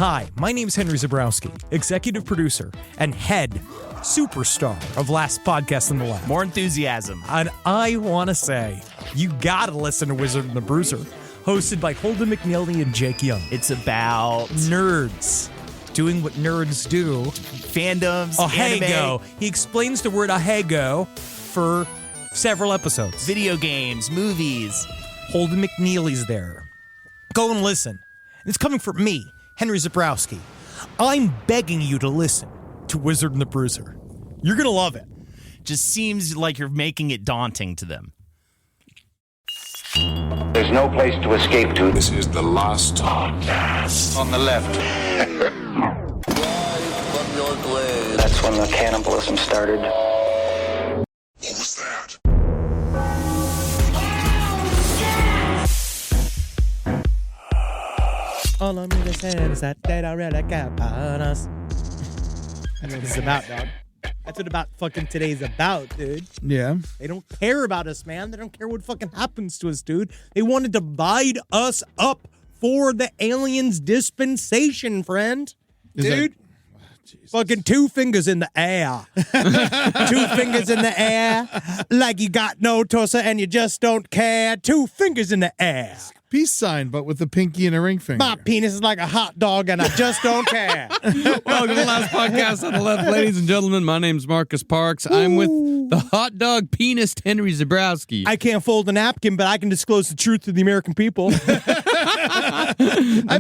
Hi, my name's Henry Zabrowski, executive producer and head superstar of Last Podcast in the Lab. More enthusiasm. And I want to say, you gotta listen to Wizard and the Bruiser, hosted by Holden McNeely and Jake Young. It's about nerds doing what nerds do. Fandoms, Ahego. anime. He explains the word ahego for several episodes. Video games, movies. Holden McNeely's there. Go and listen. And it's coming from me, Henry Zabrowski. I'm begging you to listen to Wizard and the Bruiser. You're going to love it. Just seems like you're making it daunting to them. There's no place to escape to. This is the last podcast. On the left. That's when the cannibalism started. What was that? All I'm gonna say is that they don't really care about us. That's what it's about, dog. That's what about fucking today's about, dude. Yeah. They don't care about us, man. They don't care what fucking happens to us, dude. They want to divide us up for the aliens dispensation, friend. Dude. Fucking 2 fingers in the air. 2 fingers in the air. Like you got no torso and you just don't care. 2 fingers in the air. Peace sign, but with a pinky and a ring finger. My penis is like a hot dog and I just don't care. Welcome to the Last Podcast on the Left, ladies and gentlemen. My name's Marcus Parks. I'm with the hot dog penis Henry Zabrowski. I can't fold a napkin, but I can disclose the truth to the American people. I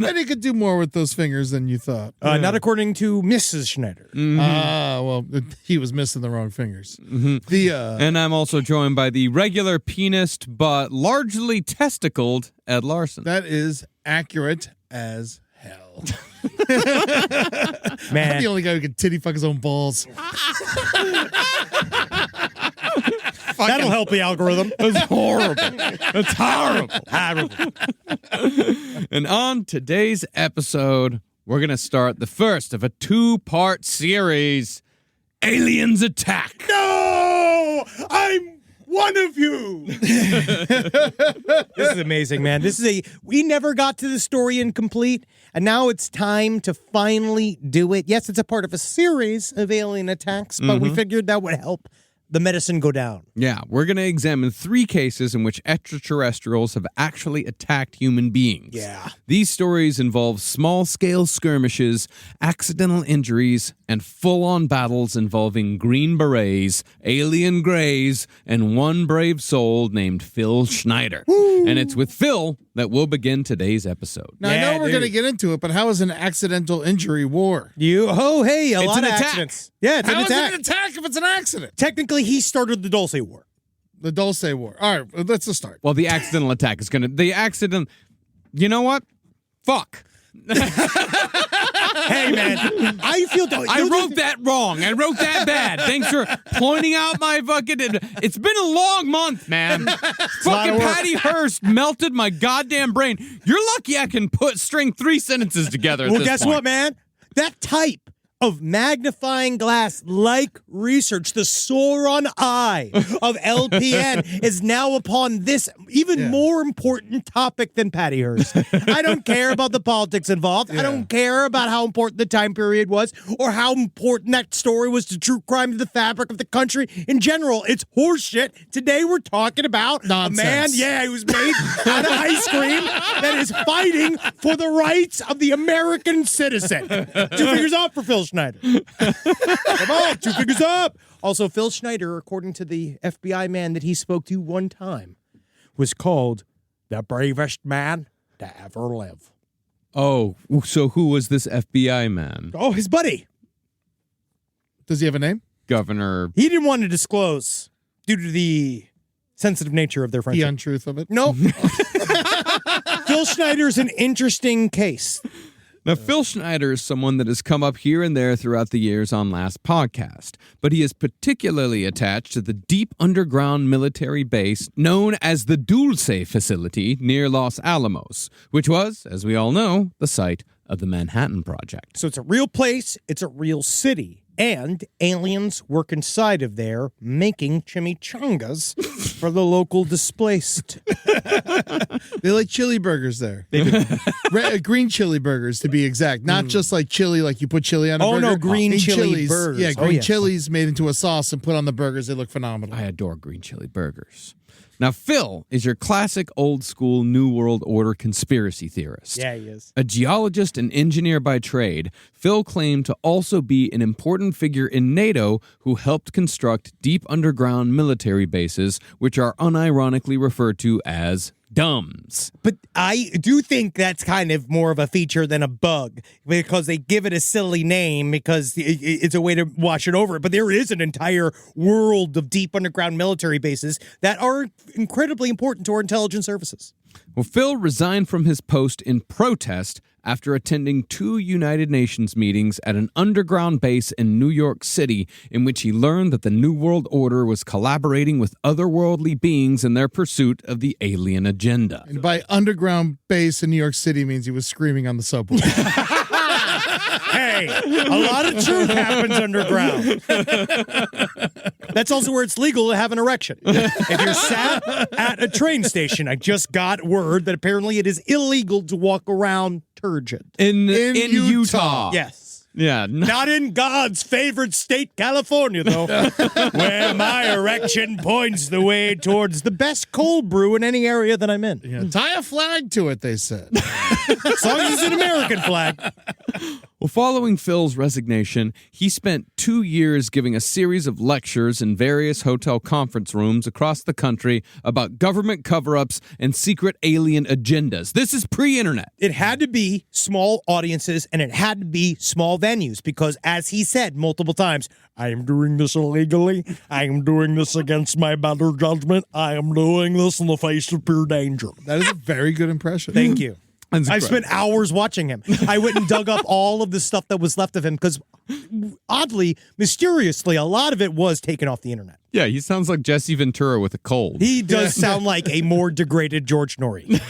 bet he could do more with those fingers than you thought. Not according to Mrs. Schneider. Well, he was missing the wrong fingers. And I'm also joined by the regular penist, but largely testicled Ed Larson. That is accurate as hell. Man. I'm the only guy who can titty fuck his own balls. That'll help the algorithm. That's horrible. That's horrible. And on today's episode, we're going to start the first of a 2-part series, Aliens Attack. No! I'm one of you! This is amazing, man. We never got to the story incomplete, and now it's time to finally do it. Yes, it's a part of a series of alien attacks, but we figured that would help the medicine go down. Yeah, we're going to examine 3 cases in which extraterrestrials have actually attacked human beings. Yeah. These stories involve small-scale skirmishes, accidental injuries, and full-on battles involving Green Berets, alien greys, and one brave soul named Phil Schneider. Woo. And it's with Phil that we'll begin today's episode. Now, I know we're going to get into it, but how is an accidental injury war? A lot an of attack. accidents. Yeah, it's How an is attack. it an attack if it's an accident? Technically, he started the Dulce War. The Dulce War. All right, let's just start. Well, the accidental attack is going to... You know what? Fuck. Hey, man. I wrote that wrong. I wrote that bad. Thanks for pointing out my fucking... It's been a long month, man. Fucking Patty Hearst melted my goddamn brain. You're lucky I can string 3 sentences together at Well, this guess point. what, man? That type of magnifying glass-like research, the Sauron eye of LPN, is now upon this even more important topic than Patty Hearst. I don't care about the politics involved. I don't care about how important the time period was or how important that story was to true crime, to the fabric of the country in general. It's horseshit. Today we're talking about Nonsense. a man, who's made out of ice cream that is fighting for the rights of the American citizen. 2 fingers up for Phil Schneider. Come on, 2 fingers up. Also, Phil Schneider, according to the FBI man that he spoke to one time, was called the bravest man to ever live. Oh, so who was this FBI man? Oh, his buddy. Does he have a name? Governor... He didn't want to disclose due to the sensitive nature of their The friendship. untruth of it? No. Phil Schneider's an interesting case. Now, Phil Schneider is someone that has come up here and there throughout the years on Last Podcast, but he is particularly attached to the deep underground military base known as the Dulce facility near Los Alamos, which was, as we all know, the site of the Manhattan Project. So it's a real place. It's a real city. And aliens work inside of there making chimichangas for the local displaced. They like chili burgers there. They do. Green chili burgers, to be exact. Not just like chili, like you put chili on a burger. No, green chili chilies. burgers. Yeah, green chilies made into a sauce and put on the burgers. They look phenomenal. I adore green chili burgers. Now, Phil is your classic old school New World Order conspiracy theorist. Yeah, he is. A geologist and engineer by trade, Phil claimed to also be an important figure in NATO who helped construct deep underground military bases, which are unironically referred to as DUMBs. But I do think that's kind of more of a feature than a bug because they give it a silly name because it's a way to wash it over. But there is an entire world of deep underground military bases that are incredibly important to our intelligence services. Well, Phil resigned from his post in protest after attending 2 United Nations meetings at an underground base in New York City, in which he learned that the New World Order was collaborating with otherworldly beings in their pursuit of the alien agenda. And by underground base in New York City means he was screaming on the subway. Hey, a lot of truth happens underground. That's also where it's legal to have an erection. If you're sat at a train station, I just got word that apparently it is illegal to walk around turgid. In Utah. Yes. Yeah. Not in God's favorite state, California, though, where my erection points the way towards the best cold brew in any area that I'm in. Yeah, tie a flag to it, they said. As long as it's an American flag. Well, following Phil's resignation, he spent 2 years giving a series of lectures in various hotel conference rooms across the country about government cover-ups and secret alien agendas. This is pre-internet. It had to be small audiences and it had to be small venues because, as he said multiple times, I am doing this illegally. I am doing this against my better judgment. I am doing this in the face of pure danger. That is a very good impression. Thank you. I spent hours watching him. I went and dug up all of the stuff that was left of him because, oddly, mysteriously, a lot of it was taken off the internet. Yeah, he sounds like Jesse Ventura with a cold. He does sound like a more degraded George Norrie.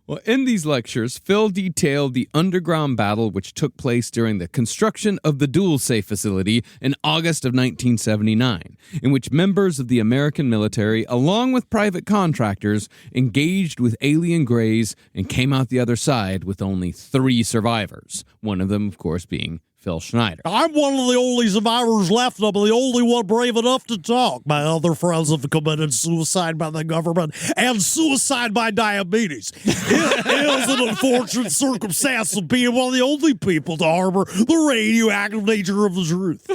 Well, in these lectures, Phil detailed the underground battle which took place during the construction of the Dulce facility in August of 1979, in which members of the American military, along with private contractors, engaged with alien greys and came out the other side with only 3 survivors, one of them, of course, being Phil Schneider. I'm one of the only survivors left. I'm the only one brave enough to talk. My other friends have committed suicide by the government and suicide by diabetes. It is an unfortunate circumstance of being one of the only people to harbor the radioactive nature of the truth.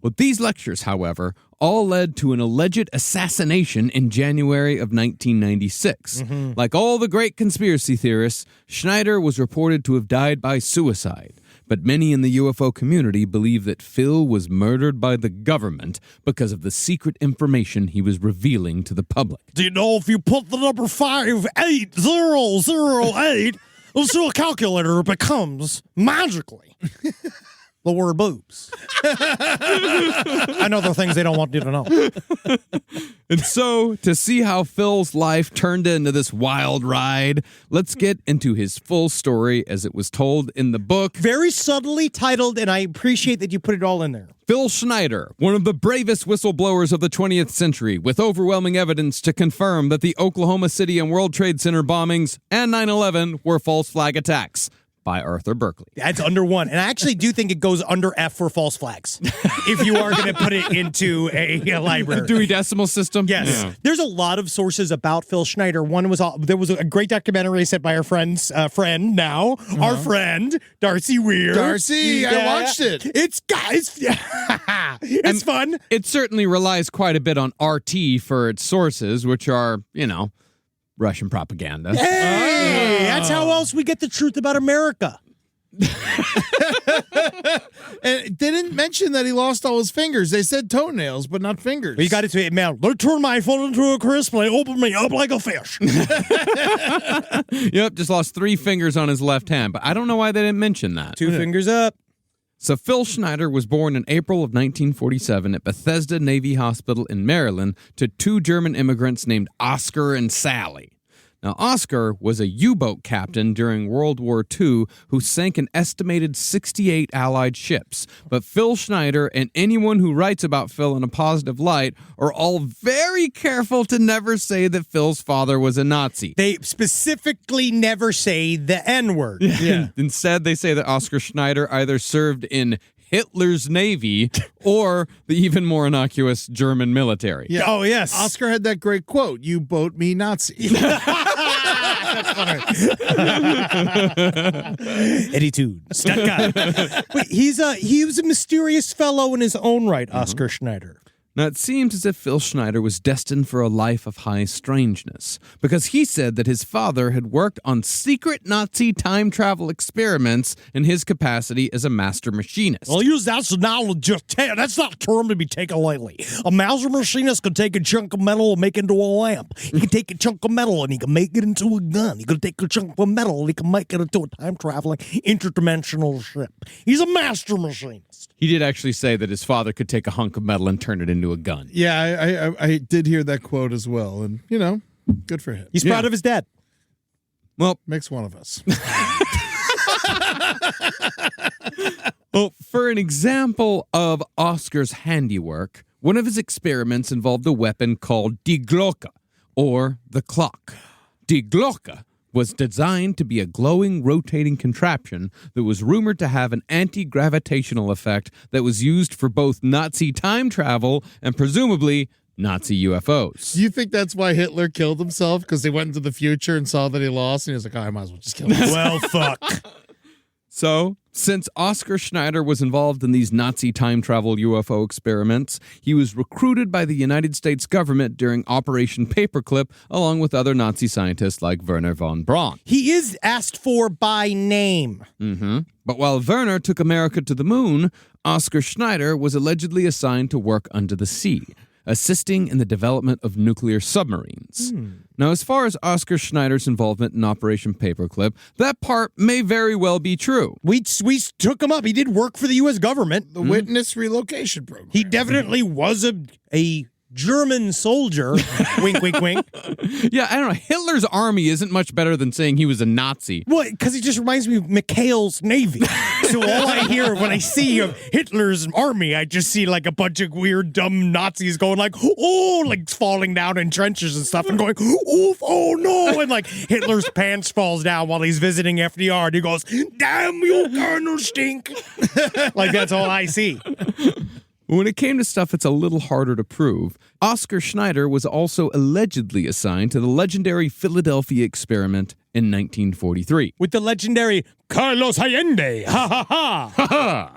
Well, these lectures, however, all led to an alleged assassination in January of 1996. Like all the great conspiracy theorists, Schneider was reported to have died by suicide. But many in the UFO community believe that Phil was murdered by the government because of the secret information he was revealing to the public. Do you know if you put the number 58008 into a calculator, it becomes magically the word boobs. I know there are things they don't want you to know. And so, to see how Phil's life turned into this wild ride, let's get into his full story as it was told in the book. Very subtly titled, and I appreciate that you put it all in there. Phil Schneider, one of the bravest whistleblowers of the 20th century, with overwhelming evidence to confirm that the Oklahoma City and World Trade Center bombings and 9/11 were false flag attacks. By Arthur Berkeley. That's under 1. And I actually do think it goes under F for false flags. If you are going to put it into a library. Dewey Decimal System? Yes. Yeah. There's a lot of sources about Phil Schneider. One was, there was a great documentary set by our friend, our friend, Darcy Weir. Darcy, I watched it. It's fun. It certainly relies quite a bit on RT for its sources, which are, Russian propaganda. Hey, that's how else we get the truth about America. And they didn't mention that he lost all his fingers. They said toenails, but not fingers. Well, you got it to it, man. They turned my foot into a crisp and they opened me up like a fish. Yep, just lost 3 fingers on his left hand, but I don't know why they didn't mention that. 2 fingers up. So Phil Schneider was born in April of 1947 at Bethesda Navy Hospital in Maryland to 2 German immigrants named Oscar and Sally. Now, Oscar was a U-boat captain during World War II who sank an estimated 68 Allied ships. But Phil Schneider and anyone who writes about Phil in a positive light are all very careful to never say that Phil's father was a Nazi. They specifically never say the N-word. Yeah. Instead, they say that Oscar Schneider either served in Hitler's Navy or the even more innocuous German military. Yeah. Oh, yes. Oscar had that great quote, "You boat me Nazi." That's funny. Attitude. Stuck guy. But he was a mysterious fellow in his own right, Oscar Schneider. Now, it seems as if Phil Schneider was destined for a life of high strangeness, because he said that his father had worked on secret Nazi time travel experiments in his capacity as a master machinist. I'll use that knowledge. That's not a term to be taken lightly. A master machinist can take a chunk of metal and make it into a lamp. He can take a chunk of metal and he can make it into a gun. He can take a chunk of metal and he can make it into a time-traveling interdimensional ship. He's a master machinist. He did actually say that his father could take a hunk of metal and turn it into a gun. Yeah, I did hear that quote as well, and good for him. He's proud of his dad. Well, Makes one of us. Well, for an example of Oscar's handiwork, one of his experiments involved a weapon called Die Glocke, or the clock. Die Glocke was designed to be a glowing, rotating contraption that was rumored to have an anti-gravitational effect that was used for both Nazi time travel and presumably Nazi UFOs. Do you think that's why Hitler killed himself? Because they went into the future and saw that he lost, and he was like, I might as well just kill myself. Well, fuck. So, since Oscar Schneider was involved in these Nazi time travel UFO experiments, he was recruited by the United States government during Operation Paperclip, along with other Nazi scientists like Werner von Braun. He is asked for by name. But while Werner took America to the moon, Oscar Schneider was allegedly assigned to work under the sea, assisting in the development of nuclear submarines. Now, as far as Oscar Schneider's involvement in Operation Paperclip, that part may very well be true. We took him up. He did work for the U.S. government. The Witness Relocation Program. He definitely was a German soldier. Wink, wink, wink. Yeah, I don't know. Hitler's army isn't much better than saying he was a Nazi. Well, because he just reminds me of Mikhail's Navy. So all I hear when I see of Hitler's army, I just see like a bunch of weird, dumb Nazis going like, oh, like falling down in trenches and stuff and going, oof, oh no. And like Hitler's pants falls down while he's visiting FDR. And he goes, damn you, Colonel Stink. Like that's all I see. When it came to stuff that's a little harder to prove, Oscar Schneider was also allegedly assigned to the legendary Philadelphia experiment in 1943. With the legendary Carlos Allende. Ha ha ha. Ha ha!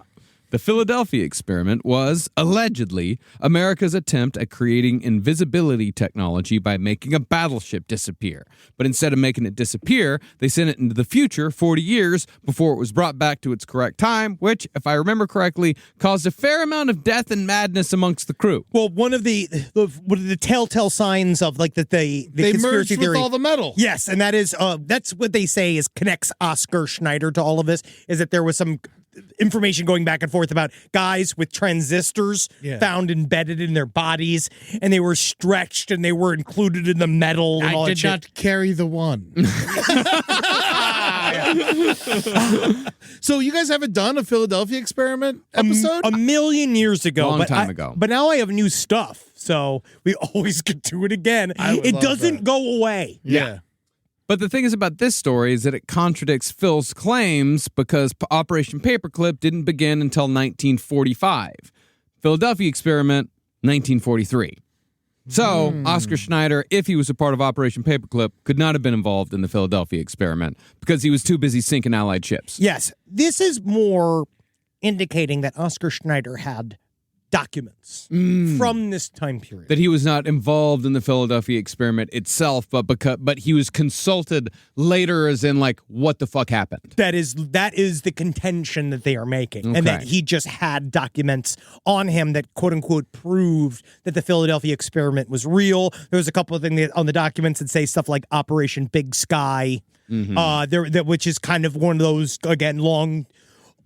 The Philadelphia experiment was, allegedly, America's attempt at creating invisibility technology by making a battleship disappear. But instead of making it disappear, they sent it into the future 40 years before it was brought back to its correct time, which, if I remember correctly, caused a fair amount of death and madness amongst the crew. Well, one of the telltale signs of like that the They conspiracy merged theory. with all the metal. Yes, and that is that's what they say is connects Oscar Schneider to all of this, is that there was some information going back and forth about guys with transistors found embedded in their bodies, and they were stretched and they were included in the metal and all I that did shit. not carry the one. So you guys haven't done a Philadelphia experiment episode? A million years ago. Long but time ago. But now I have new stuff, so we always could do it again. I would It love doesn't that. go away. Yeah. But the thing is about this story is that it contradicts Phil's claims because Operation Paperclip didn't begin until 1945. Philadelphia experiment, 1943. So, Oscar Schneider, if he was a part of Operation Paperclip, could not have been involved in the Philadelphia experiment because he was too busy sinking Allied ships. Yes, this is more indicating that Oscar Schneider had documents from this time period. That he was not involved in the Philadelphia experiment itself, but he was consulted later as in like, what the fuck happened? That is the contention that they are making. And that Okay. he just had documents on him that quote unquote proved that the Philadelphia experiment was real. There was a couple of things on the documents that say stuff like Operation Big Sky, which is kind of one of those, again, long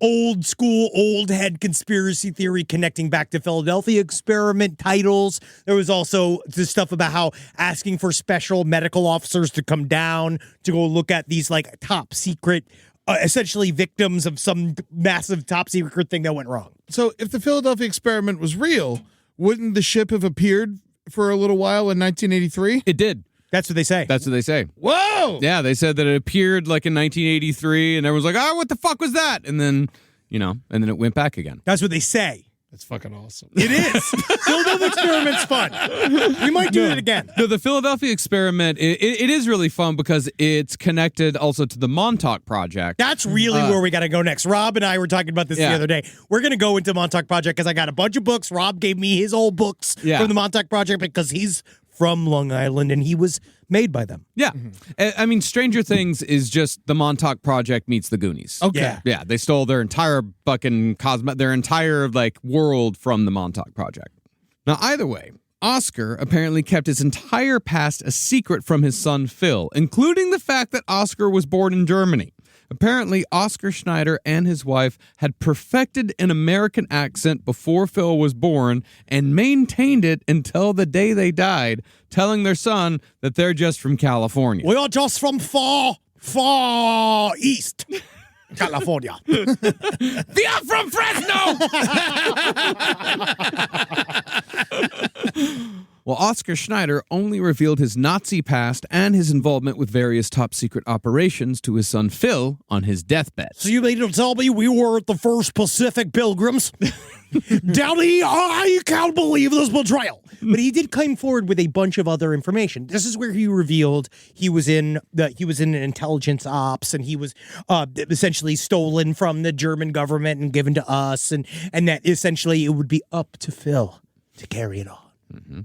old school, old head conspiracy theory connecting back to Philadelphia experiment titles. There was also the stuff about how asking for special medical officers to come down to go look at these like top secret, essentially victims of some massive top secret thing that went wrong. So if the Philadelphia experiment was real, wouldn't the ship have appeared for a little while in 1983? It did. That's what they say. That's what they say. Whoa! Yeah, they said that it appeared like in 1983, and everyone's like, "Oh, what the fuck was that?" And then, and then it went back again. That's what they say. That's fucking awesome. It is. Philadelphia experiment's fun. We might do it again. No, the Philadelphia experiment, it is really fun because it's connected also to the Montauk Project. That's really where we got to go next. Rob and I were talking about this the other day. We're going to go into Montauk Project because I got a bunch of books. Rob gave me his old books from the Montauk Project because he's from Long Island and he was made by them. Yeah. I mean, Stranger Things is just the Montauk Project meets the Goonies. Okay. Yeah, they stole their entire fucking their entire like world from the Montauk Project. Now, either way, Oscar apparently kept his entire past a secret from his son Phil, including the fact that Oscar was born in Germany. Apparently, Oscar Schneider and his wife had perfected an American accent before Phil was born and maintained it until the day they died, telling their son that they're just from California. We are just from far east California. We are from Fresno! Well, Oscar Schneider only revealed his Nazi past and his involvement with various top-secret operations to his son Phil on his deathbed. So you mean to tell me we were the first Pacific Pilgrims? Downey, I can't believe this betrayal. But he did come forward with a bunch of other information. This is where he revealed he was in an intelligence ops and he was essentially stolen from the German government and given to us, and that essentially it would be up to Phil to carry it on. Mm-hmm.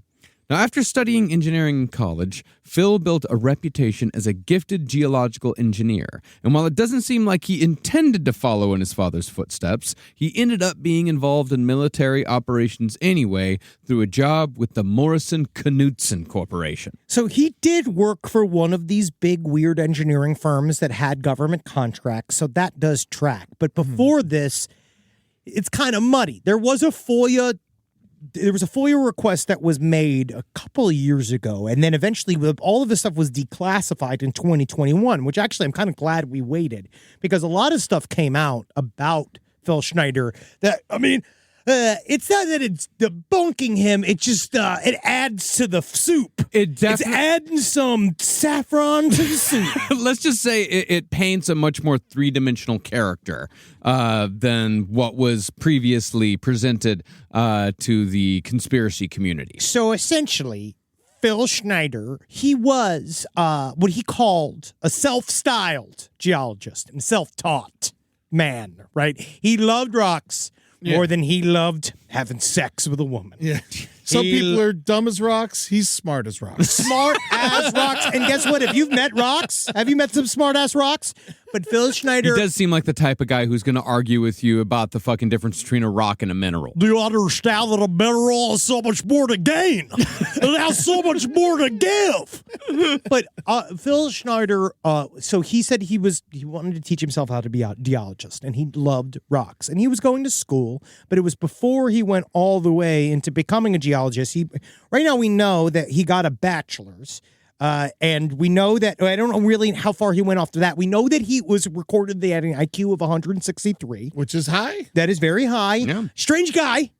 Now, after studying engineering in college, Phil built a reputation as a gifted geological engineer. And while it doesn't seem like he intended to follow in his father's footsteps, he ended up being involved in military operations anyway through a job with the Morrison Knudsen Corporation. So he did work for one of these big, weird engineering firms that had government contracts, so that does track. But before this, it's kind of muddy. There was a FOIA request that was made a couple of years ago, and then eventually all of this stuff was declassified in 2021, which actually I'm kind of glad we waited, because a lot of stuff came out about Phil Schneider that, I mean, it's not that it's debunking him, it just it adds to the soup. It's adding some saffron to the soup. Let's just say it paints a much more three-dimensional character than what was previously presented to the conspiracy community. So essentially, Phil Schneider, he was what he called a self-styled geologist and self-taught man, right? He loved rocks more than he loved having sex with a woman. Yeah. Some people are dumb as rocks. He's smart as rocks. Smart as rocks. And guess what? If you've met rocks, have you met some smart ass rocks? But Phil Schneider... He does seem like the type of guy who's going to argue with you about the fucking difference between a rock and a mineral. Do you understand that a mineral has so much more to gain? It has so much more to give. But Phil Schneider, so he said he wanted to teach himself how to be a geologist, and he loved rocks. And he was going to school, but it was before he went all the way into becoming a geologist. Right now we know that he got a bachelor's. And we know that, I don't know really how far he went after that. We know that he was recorded that he had an IQ of 163. Which is high. That is very high. Yeah. Strange guy.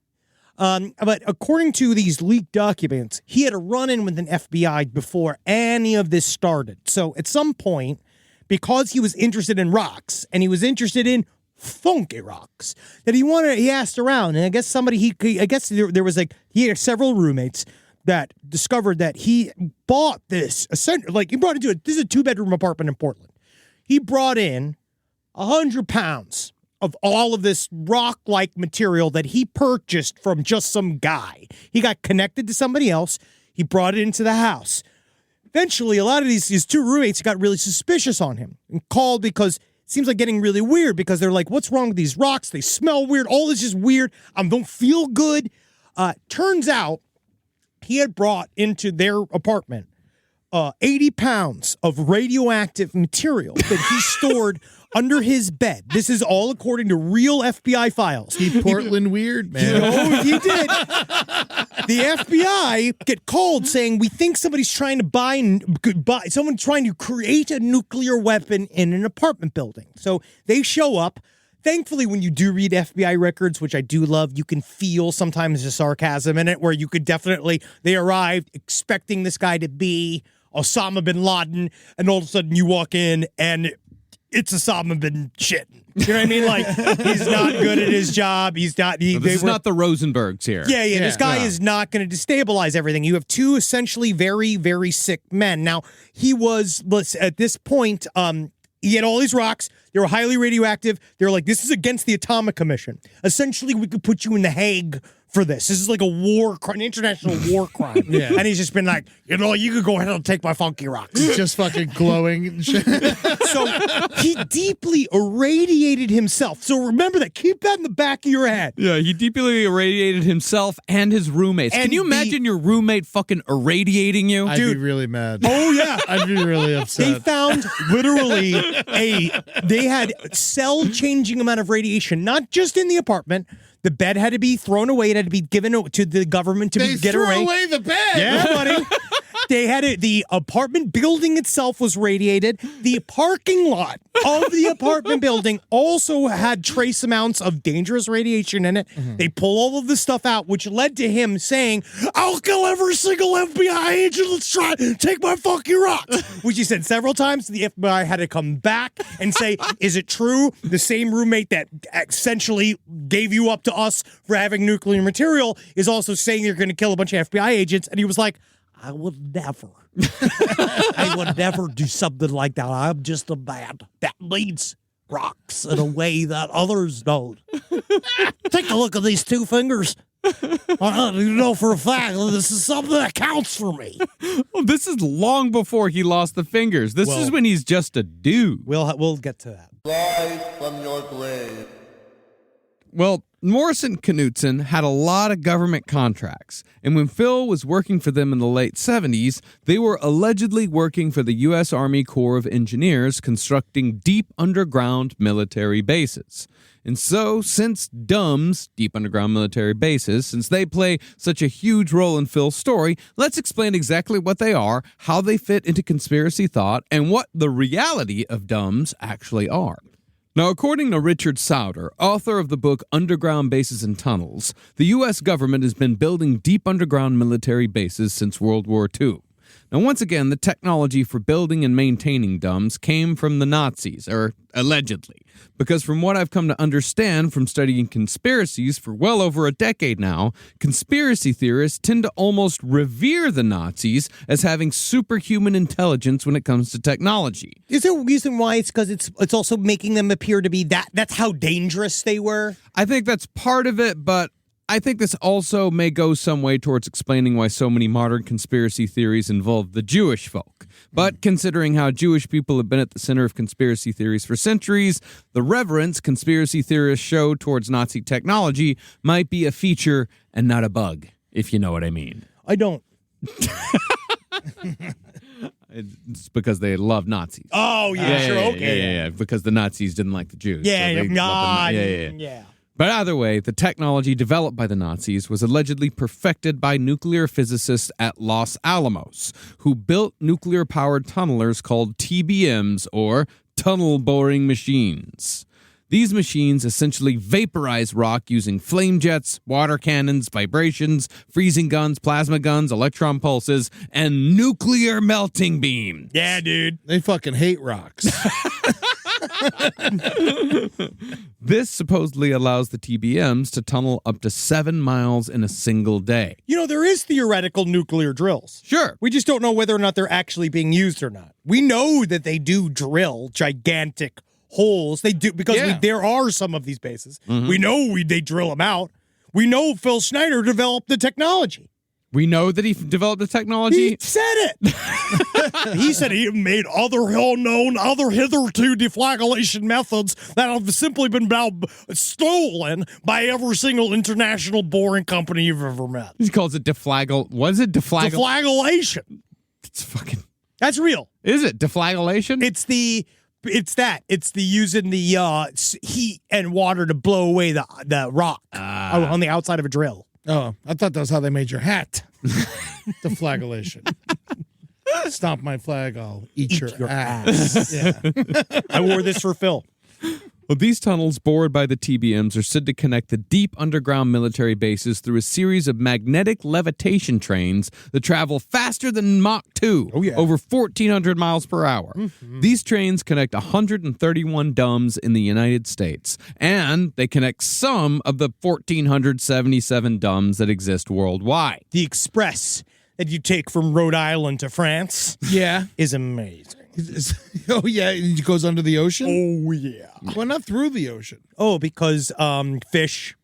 But according to these leaked documents, he had a run-in with an FBI before any of this started. So at some point, because he was interested in rocks, and he was interested in funky rocks, that he asked around, and I guess there was he had several roommates that discovered that he bought this, he brought into this is a 2-bedroom apartment in Portland. He brought in 100 pounds of all of this rock-like material that he purchased from just some guy. He got connected to somebody else. He brought it into the house. Eventually, a lot of his two roommates got really suspicious on him and called because it seems like getting really weird, because they're like, what's wrong with these rocks? They smell weird. All this is weird. I don't feel good. Turns out, he had brought into their apartment 80 pounds of radioactive material that he stored under his bed. This is all according to real FBI files. Portland weird, man. Oh, he did. The FBI get called saying, we think somebody's trying to buy someone trying to create a nuclear weapon in an apartment building. So they show up. Thankfully, when you do read FBI records, which I do love, you can feel sometimes the sarcasm in it, where you could definitely, they arrived expecting this guy to be Osama bin Laden, and all of a sudden you walk in and it's Osama bin shit. You know what I mean? Like, he's not good at his job. He's not. This is not the Rosenbergs here. Yeah. This guy is not going to destabilize everything. You have two essentially very, very sick men. Now, he was, at this point, he had all these rocks. They were highly radioactive. They were like, this is against the Atomic Commission. Essentially, we could put you in the Hague for this. This is like an international war crime. Yeah. And he's just been like, you could go ahead and take my funky rocks. He's just fucking glowing and shit. So he deeply irradiated himself. So remember that. Keep that in the back of your head. Yeah, he deeply irradiated himself and his roommates. And Can you imagine your roommate fucking irradiating you? I'd be really mad. Oh, yeah. I'd be really They upset. found literally they had cell-changing amount of radiation, not just in the apartment. The bed had to be thrown away. It had to be given to the government to They get threw away. away the bed. Yeah, buddy. They had it. The apartment building itself was radiated. The parking lot of the apartment building also had trace amounts of dangerous radiation in it. Mm-hmm. They pull all of this stuff out, which led to him saying, "I'll kill every single FBI agent that's trying to take my fucking rocks," which he said several times. The FBI had to come back and say, "Is it true? The same roommate that essentially gave you up to us for having nuclear material is also saying you're going to kill a bunch of FBI agents?" And he was like, I would never. I would never do something like that. I'm just a man that needs rocks in a way that others don't. Take a look at these two fingers. You know for a fact that this is something that counts for me. Well, this is long before he lost the fingers. This is when he's just a dude. We'll get to that. Rise from your grave. Well, Morris and Knutson had a lot of government contracts, and when Phil was working for them in the late 70s, they were allegedly working for the U.S. Army Corps of Engineers constructing deep underground military bases. And so, since DUMBs, deep underground military bases, since they play such a huge role in Phil's story, let's explain exactly what they are, how they fit into conspiracy thought, and what the reality of DUMBs actually are. Now, according to Richard Sauder, author of the book Underground Bases and Tunnels, the U.S. government has been building deep underground military bases since World War II. Now, once again, the technology for building and maintaining DUMBs came from the Nazis, or allegedly, because from what I've come to understand from studying conspiracies for well over a decade now, conspiracy theorists tend to almost revere the Nazis as having superhuman intelligence when it comes to technology. Is there a reason why? It's because it's also making them appear to be that's how dangerous they were? I think that's part of it, but I think this also may go some way towards explaining why so many modern conspiracy theories involve the Jewish folk. But considering how Jewish people have been at the center of conspiracy theories for centuries, the reverence conspiracy theorists show towards Nazi technology might be a feature and not a bug, if you know what I mean. I don't. It's because they love Nazis. Oh, yeah, sure, okay. Yeah, because the Nazis didn't like the Jews. Yeah, so they loved them. yeah. But either way, the technology developed by the Nazis was allegedly perfected by nuclear physicists at Los Alamos, who built nuclear-powered tunnelers called TBMs, or tunnel boring machines. These machines essentially vaporize rock using flame jets, water cannons, vibrations, freezing guns, plasma guns, electron pulses, and nuclear melting beams. Yeah, dude. They fucking hate rocks. This supposedly allows the TBMs to tunnel up to 7 miles in a single day. You know, there is theoretical nuclear drills. Sure. We just don't know whether or not they're actually being used or not. We know that they do drill gigantic holes. They do, because there are some of these bases. Mm-hmm. We know they drill them out. We know Phil Schneider developed the technology. We know that he developed the technology. He said it. He said he made other hitherto deflagellation methods that have simply been stolen by every single international boring company you've ever met. He calls it deflagellation. Deflagellation. It's fucking That's real. Is it deflagellation? It's the using the heat and water to blow away the rock on the outside of a drill. Oh, I thought that was how they made your hat. The flagellation. Stomp my flag, I'll eat your ass. Yeah. I wore this for Phil. Well, these tunnels bored by the TBMs are said to connect the deep underground military bases through a series of magnetic levitation trains that travel faster than Mach 2, over 1,400 miles per hour. Mm-hmm. These trains connect 131 DUMs in the United States, and they connect some of the 1,477 DUMs that exist worldwide. The express that you take from Rhode Island to France is amazing. Oh, yeah, it goes under the ocean? Oh, yeah. Why not through the ocean? Oh, because fish.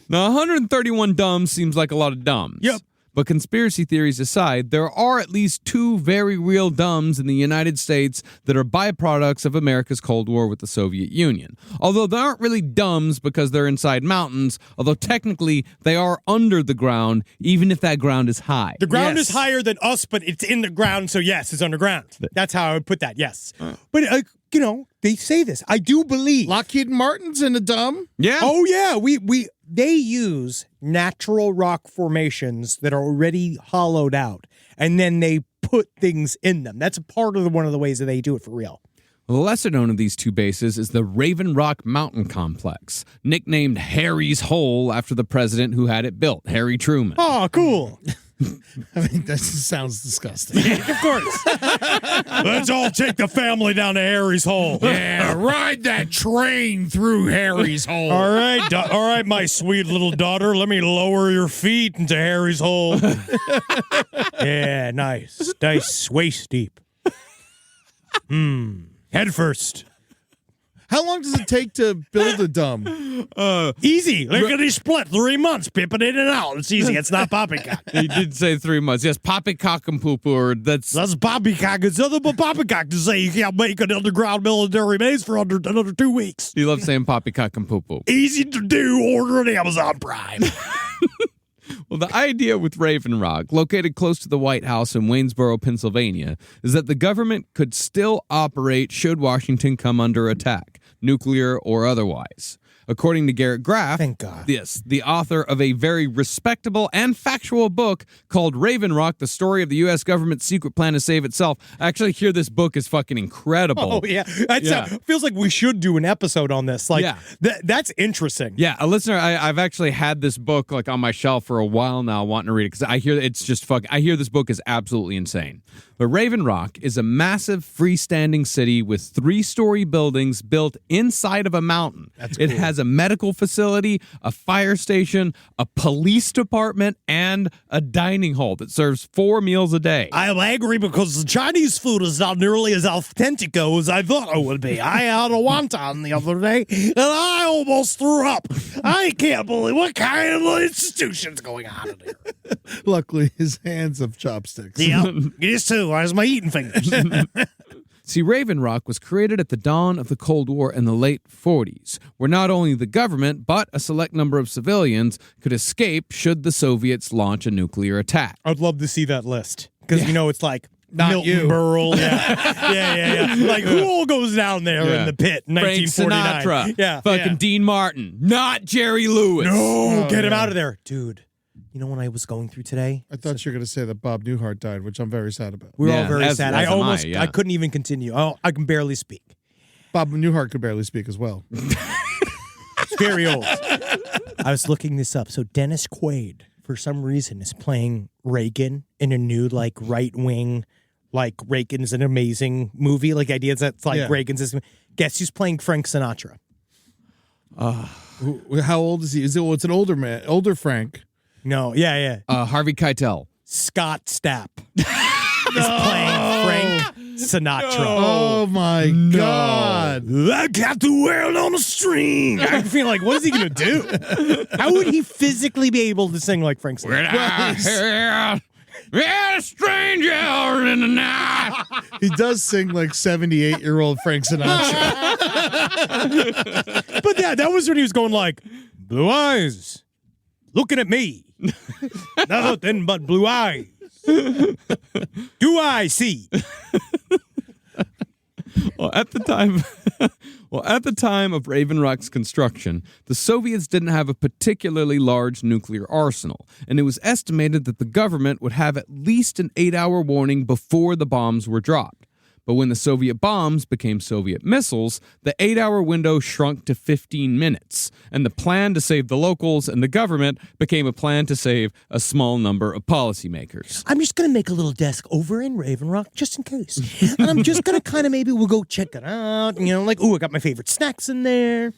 Now, 131 DUMs seems like a lot of DUMs. Yep. But conspiracy theories aside, there are at least 2 very real DUMs in the United States that are byproducts of America's Cold War with the Soviet Union. Although they aren't really DUMs because they're inside mountains, although technically they are under the ground, even if that ground is high. The ground is higher than us, but it's in the ground, so yes, it's underground. That's how I would put that, yes. But, they say this. I do believe. Lockheed Martin's in a DUM? Yeah. Oh, yeah. They use natural rock formations that are already hollowed out, and then they put things in them. That's a part of one of the ways that they do it for real. The lesser known of these 2 bases is the Raven Rock Mountain Complex, nicknamed Harry's Hole after the president who had it built, Harry Truman. Oh, cool. I mean, that sounds disgusting. Of course. Let's all take the family down to Harry's Hole. Yeah, ride that train through Harry's Hole. All right, my sweet little daughter. Let me lower your feet into Harry's Hole. Yeah, nice. Nice, waist deep. Head first. How long does it take to build a DUM? Easy. Lickety split. 3 months. Pipping in and out. It's easy. It's not poppycock. He did say 3 months. Yes, poppycock and poo-poo, or that's poppycock. It's nothing but poppycock to say you can't make an underground military base for under 2 weeks. he loves saying poppycock and poo-poo. Easy to do. Order an Amazon Prime. Well, the idea with Raven Rock, located close to the White House in Waynesboro, Pennsylvania, is that the government could still operate should Washington come under attack, nuclear or otherwise. According to Garrett Graff, Thank God. Yes, the author of a very respectable and factual book called Raven Rock, The Story of the U.S. Government's Secret Plan to Save Itself. I actually hear this book is fucking incredible. Oh, yeah. Feels like we should do an episode on this. That's interesting. Yeah, a listener, I've actually had this book on my shelf for a while now, wanting to read it, because I hear it's just I hear this book is absolutely insane. But Raven Rock is a massive freestanding city with 3-story buildings built inside of a mountain. It has a medical facility, a fire station, a police department, and a dining hall that serves 4 meals a day. I am angry because the Chinese food is not nearly as authentic as I thought it would be. I had a wonton the other day, and I almost threw up. I can't believe what kind of institution's going on in here. Luckily, his hands have chopsticks. Yeah, it too. Where's my eating fingers? See, Raven Rock was created at the dawn of the Cold War in the late 40s, where not only the government, but a select number of civilians could escape should the Soviets launch a nuclear attack. I'd love to see that list, because it's like Not Milton you. Berle. Yeah. Like, who all goes down there in the pit in Frank 1949? Sinatra. Fucking Dean Martin. Not Jerry Lewis. No, get him out of there. Dude, you know what I was going through today? I thought you were going to say that Bob Newhart died, which I'm very sad about. We're all very as- sad. as am I couldn't even continue. Oh, I can barely speak. Bob Newhart could barely speak as well. It's very old. I was looking this up. So Dennis Quaid, for some reason, is playing Reagan in a new, right wing, Reagan's an amazing movie. Ideas that's Reagan's. Guess who's playing Frank Sinatra? How old is he? It's an older man, older Frank. No, yeah. Harvey Keitel. Scott Stapp is playing Frank Sinatra. Oh my God! I got the world on a string. I feel like, what is he gonna do? How would he physically be able to sing like Frank Sinatra? A stranger in the night. He does sing like 78-year-old Frank Sinatra. But yeah, that was when he was going blue eyes, looking at me. Nothing but blue eyes. Do I see? Well, at the time of Raven Rock's construction, the Soviets didn't have a particularly large nuclear arsenal, and it was estimated that the government would have at least an 8-hour warning before the bombs were dropped. But when the Soviet bombs became Soviet missiles, the 8-hour window shrunk to 15 minutes, and the plan to save the locals and the government became a plan to save a small number of policymakers. I'm just going to make a little desk over in Raven Rock just in case. And I'm just going to kind of maybe we'll go check it out. You know, like, I got my favorite snacks in there.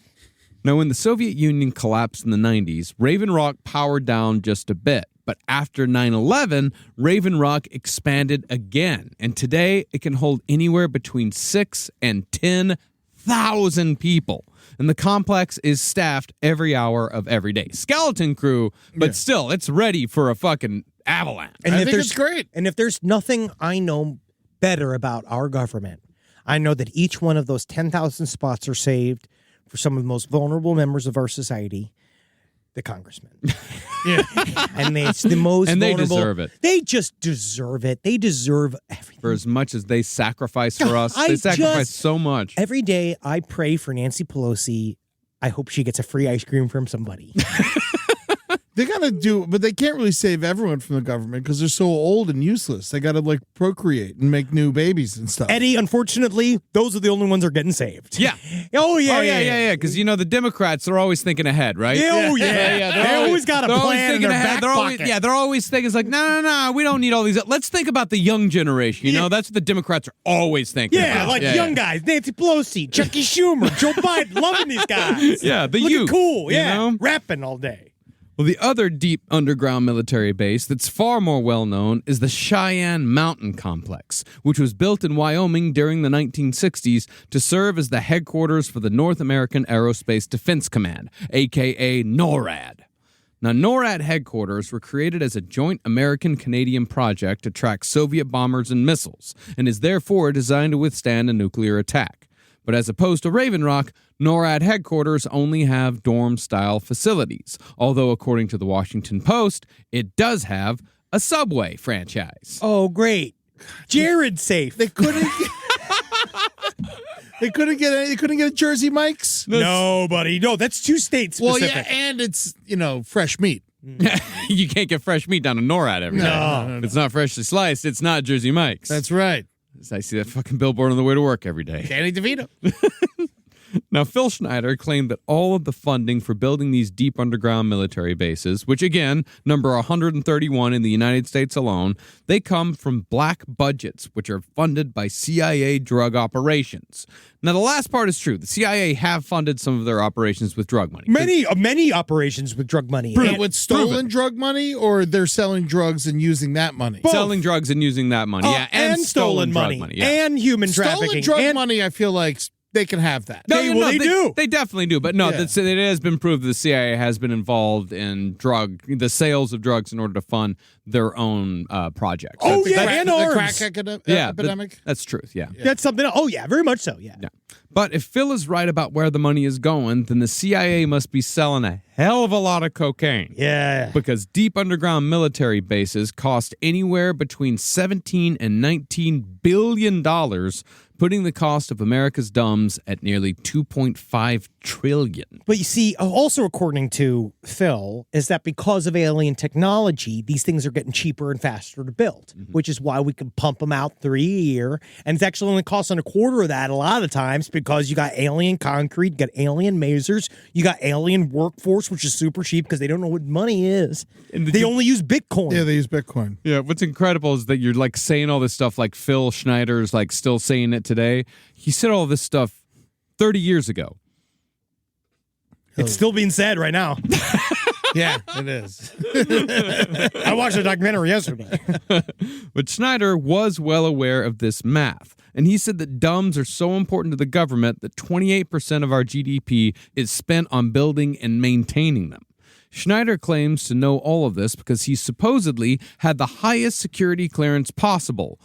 Now, when the Soviet Union collapsed in the 90s, Raven Rock powered down just a bit. But after 9/11, Raven Rock expanded again. And today, it can hold anywhere between 6,000 and 10,000 people. And the complex is staffed every hour of every day. Skeleton crew, but still, it's ready for a fucking avalanche. And I if think there's it's great. And if there's nothing I know better about our government, I know that each one of those 10,000 spots are saved for some of the most vulnerable members of our society, the congressmen. And it's the most And they vulnerable. deserve it. They just deserve it. They deserve everything. For as much as they sacrifice for us, I they sacrifice just- so much. Every day I pray for Nancy Pelosi. I hope she gets a free ice cream from somebody. They gotta do, but they can't really save everyone from the government because they're so old and useless. They gotta like procreate and make new babies and stuff. Eddie, unfortunately, those are the only ones that are getting saved. Yeah. Oh, yeah. Yeah. Because, the Democrats are always thinking ahead, right? Oh, yeah. They always got a They're always plan in thinking their ahead. back pocket. They're always thinking, it's like, no, we don't need all these. Let's think about the young generation. You know, that's what the Democrats are always thinking Yeah, about. like young guys, Nancy Pelosi, Chucky Schumer, Joe Biden, loving these guys. Yeah, the Looking youth, cool, you yeah, know? rapping all day. Well, the other deep underground military base that's far more well known is the Cheyenne Mountain Complex, which was built in Wyoming during the 1960s to serve as the headquarters for the North American Aerospace Defense Command, aka NORAD. Now, NORAD headquarters were created as a joint American-Canadian project to track Soviet bombers and missiles, and is therefore designed to withstand a nuclear attack. But as opposed to Raven Rock, NORAD headquarters only have dorm-style facilities, although according to the Washington Post, it does have a Subway franchise. Oh, great. Jared's safe. They couldn't. They couldn't get a Jersey Mike's. No, buddy. No, that's too state specific. Well, yeah, and it's fresh meat. You can't get fresh meat down to NORAD every day. No. If it's not freshly sliced, it's not Jersey Mike's. That's right. I see that fucking billboard on the way to work every day. Danny DeVito. Now, Phil Schneider claimed that all of the funding for building these deep underground military bases, which again, number 131 in the United States alone, they come from black budgets, which are funded by CIA drug operations. Now, the last part is true. The CIA have funded some of their operations with drug money. Many operations with drug money. But with stolen drug money, or they're selling drugs and using that money? Selling drugs and using that money. Yeah, and stolen money. drug money. Yeah. And human trafficking. Stolen drug and money, I feel like they can have that. They do. They definitely do. But no, Yeah. it has been proved the CIA has been involved in the sales of drugs in order to fund their own projects. Oh, yeah, Crack- and the arms. crack epidemic. That's truth, yeah. That's something. Oh, yeah, very much so, yeah. Yeah. But if Phil is right about where the money is going, then the CIA must be selling a hell of a lot of cocaine. Yeah. Because deep underground military bases cost anywhere between $17 and $19 billion, putting the cost of America's DUMBs at nearly $2.5 trillion. But you see, also according to Phil, is that because of alien technology, these things are getting cheaper and faster to build, which is why we can pump them out 3 a year. And it's actually only costing a quarter of that a lot of times because you got alien concrete, you got alien masers, you got alien workforce, which is super cheap because they don't know what money is. They only use Bitcoin. Yeah, they use Bitcoin. Yeah, what's incredible is that you're like saying all this stuff like Phil Schneider's like still saying it today. He said all this stuff 30 years ago. It's still being said right now. Yeah, it is. I watched a documentary yesterday. But Schneider was well aware of this math. And he said that DUMBs are so important to the government that 28% of our GDP is spent on building and maintaining them. Schneider claims to know all of this because he supposedly had the highest security clearance possible,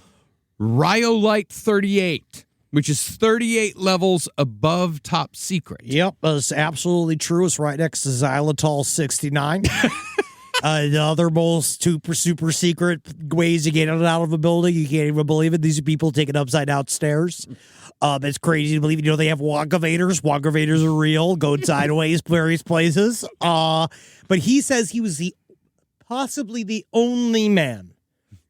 Rhyolite 38, which is 38 levels above top secret. Yep, that's absolutely true. It's right next to Xylitol 69. The other most super secret ways to get out of a building. You can't even believe it. These are people taking upside down stairs. It's crazy to believe. They have Wonkavators. Wonkavators are real. Going sideways various places. But he says he was possibly the only man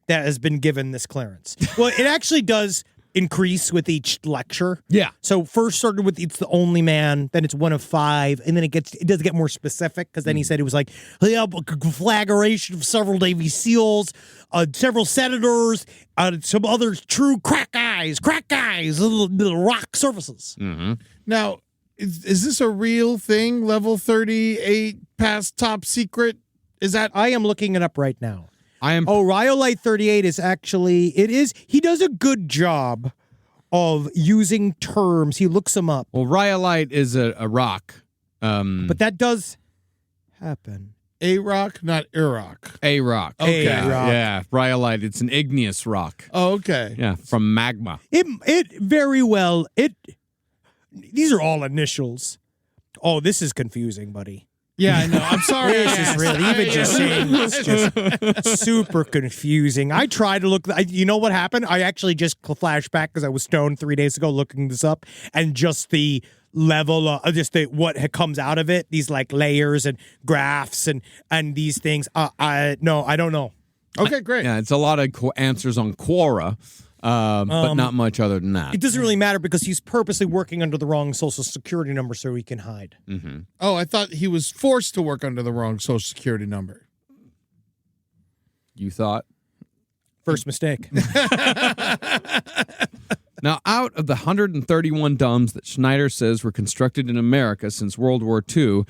that has been given this clearance. Well, it actually does increase with each lecture. Yeah. So first started with it's the only man, then it's one of 5, and then it does get more specific because then he said it was like conflagration of several Navy SEALs, several senators, some other true crack guys, little rock surfaces. Mm-hmm. Now, is this a real thing? Level 38 past top secret? Is that? I am looking it up right now. Oh, Rhyolite 38 is actually, he does a good job of using terms. He looks them up. Well, rhyolite is a rock. But that does happen. A rock, not Iraq. A rock. Okay. Yeah, rhyolite. It's an igneous rock. Oh, okay. Yeah, from magma. It very well, these are all initials. Oh, this is confusing, buddy. Yeah, I know. I'm sorry. This is really, even just saying it's just super confusing. I tried to look, you know what happened? I actually just flashed back because I was stoned 3 days ago looking this up, and just the level of what comes out of it, these like layers and graphs and these things. I don't know. Okay, great. Yeah, it's a lot of answers on Quora, but not much other than that. It doesn't really matter because he's purposely working under the wrong social security number so he can hide. Mm-hmm. Oh, I thought he was forced to work under the wrong social security number. You thought? First mistake. Now, out of the 131 domes that Schneider says were constructed in America since World War II,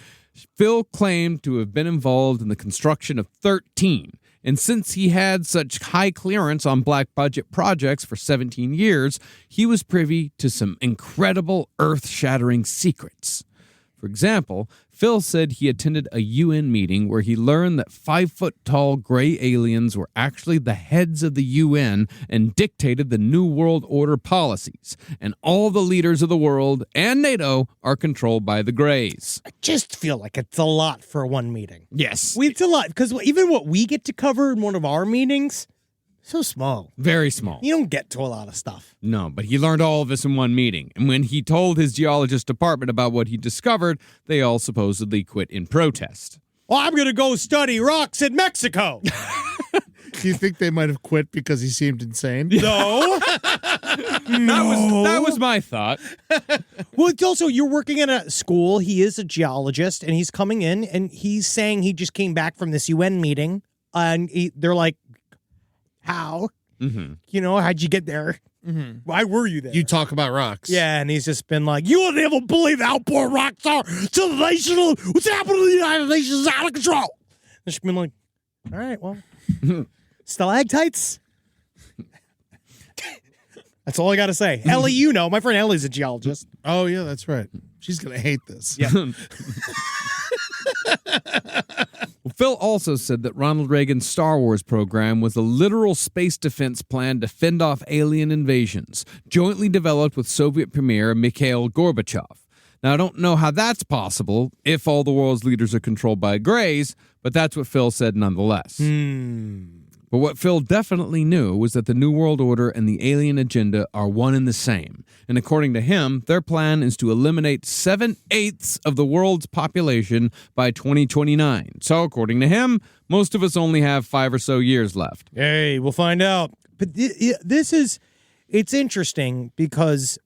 Phil claimed to have been involved in the construction of 13. And since he had such high clearance on black budget projects for 17 years, he was privy to some incredible earth-shattering secrets. For example, Phil said he attended a UN meeting where he learned that 5-foot-tall gray aliens were actually the heads of the UN and dictated the New World Order policies. And all the leaders of the world and NATO are controlled by the Greys. I just feel like it's a lot for one meeting. Yes. It's a lot because even what we get to cover in one of our meetings, so small. Very small. You don't get to a lot of stuff. No, but he learned all of this in one meeting. And when he told his geologist department about what he discovered, they all supposedly quit in protest. Well, I'm going to go study rocks in Mexico. Do you think they might have quit because he seemed insane? No. That was my thought. Well, it's also, you're working at a school. He is a geologist, and he's coming in, and he's saying he just came back from this UN meeting, and they're like, how? Mm-hmm. How'd you get there? Mm-hmm. Why were you there? You talk about rocks. Yeah, and he's just been like, you wouldn't even believe how poor rocks are. Civilization, what's happening to the United Nations is out of control. And she's been like, all right, well, stalactites? That's all I got to say. Ellie, my friend Ellie's a geologist. Oh, yeah, that's right. She's going to hate this. Yeah. Phil also said that Ronald Reagan's Star Wars program was a literal space defense plan to fend off alien invasions, jointly developed with Soviet Premier Mikhail Gorbachev. Now, I don't know how that's possible if all the world's leaders are controlled by Greys, but that's what Phil said nonetheless. But what Phil definitely knew was that the New World Order and the alien agenda are one and the same. And according to him, their plan is to eliminate 7/8 of the world's population by 2029. So according to him, most of us only have 5 or so years left. Hey, we'll find out. But it's interesting because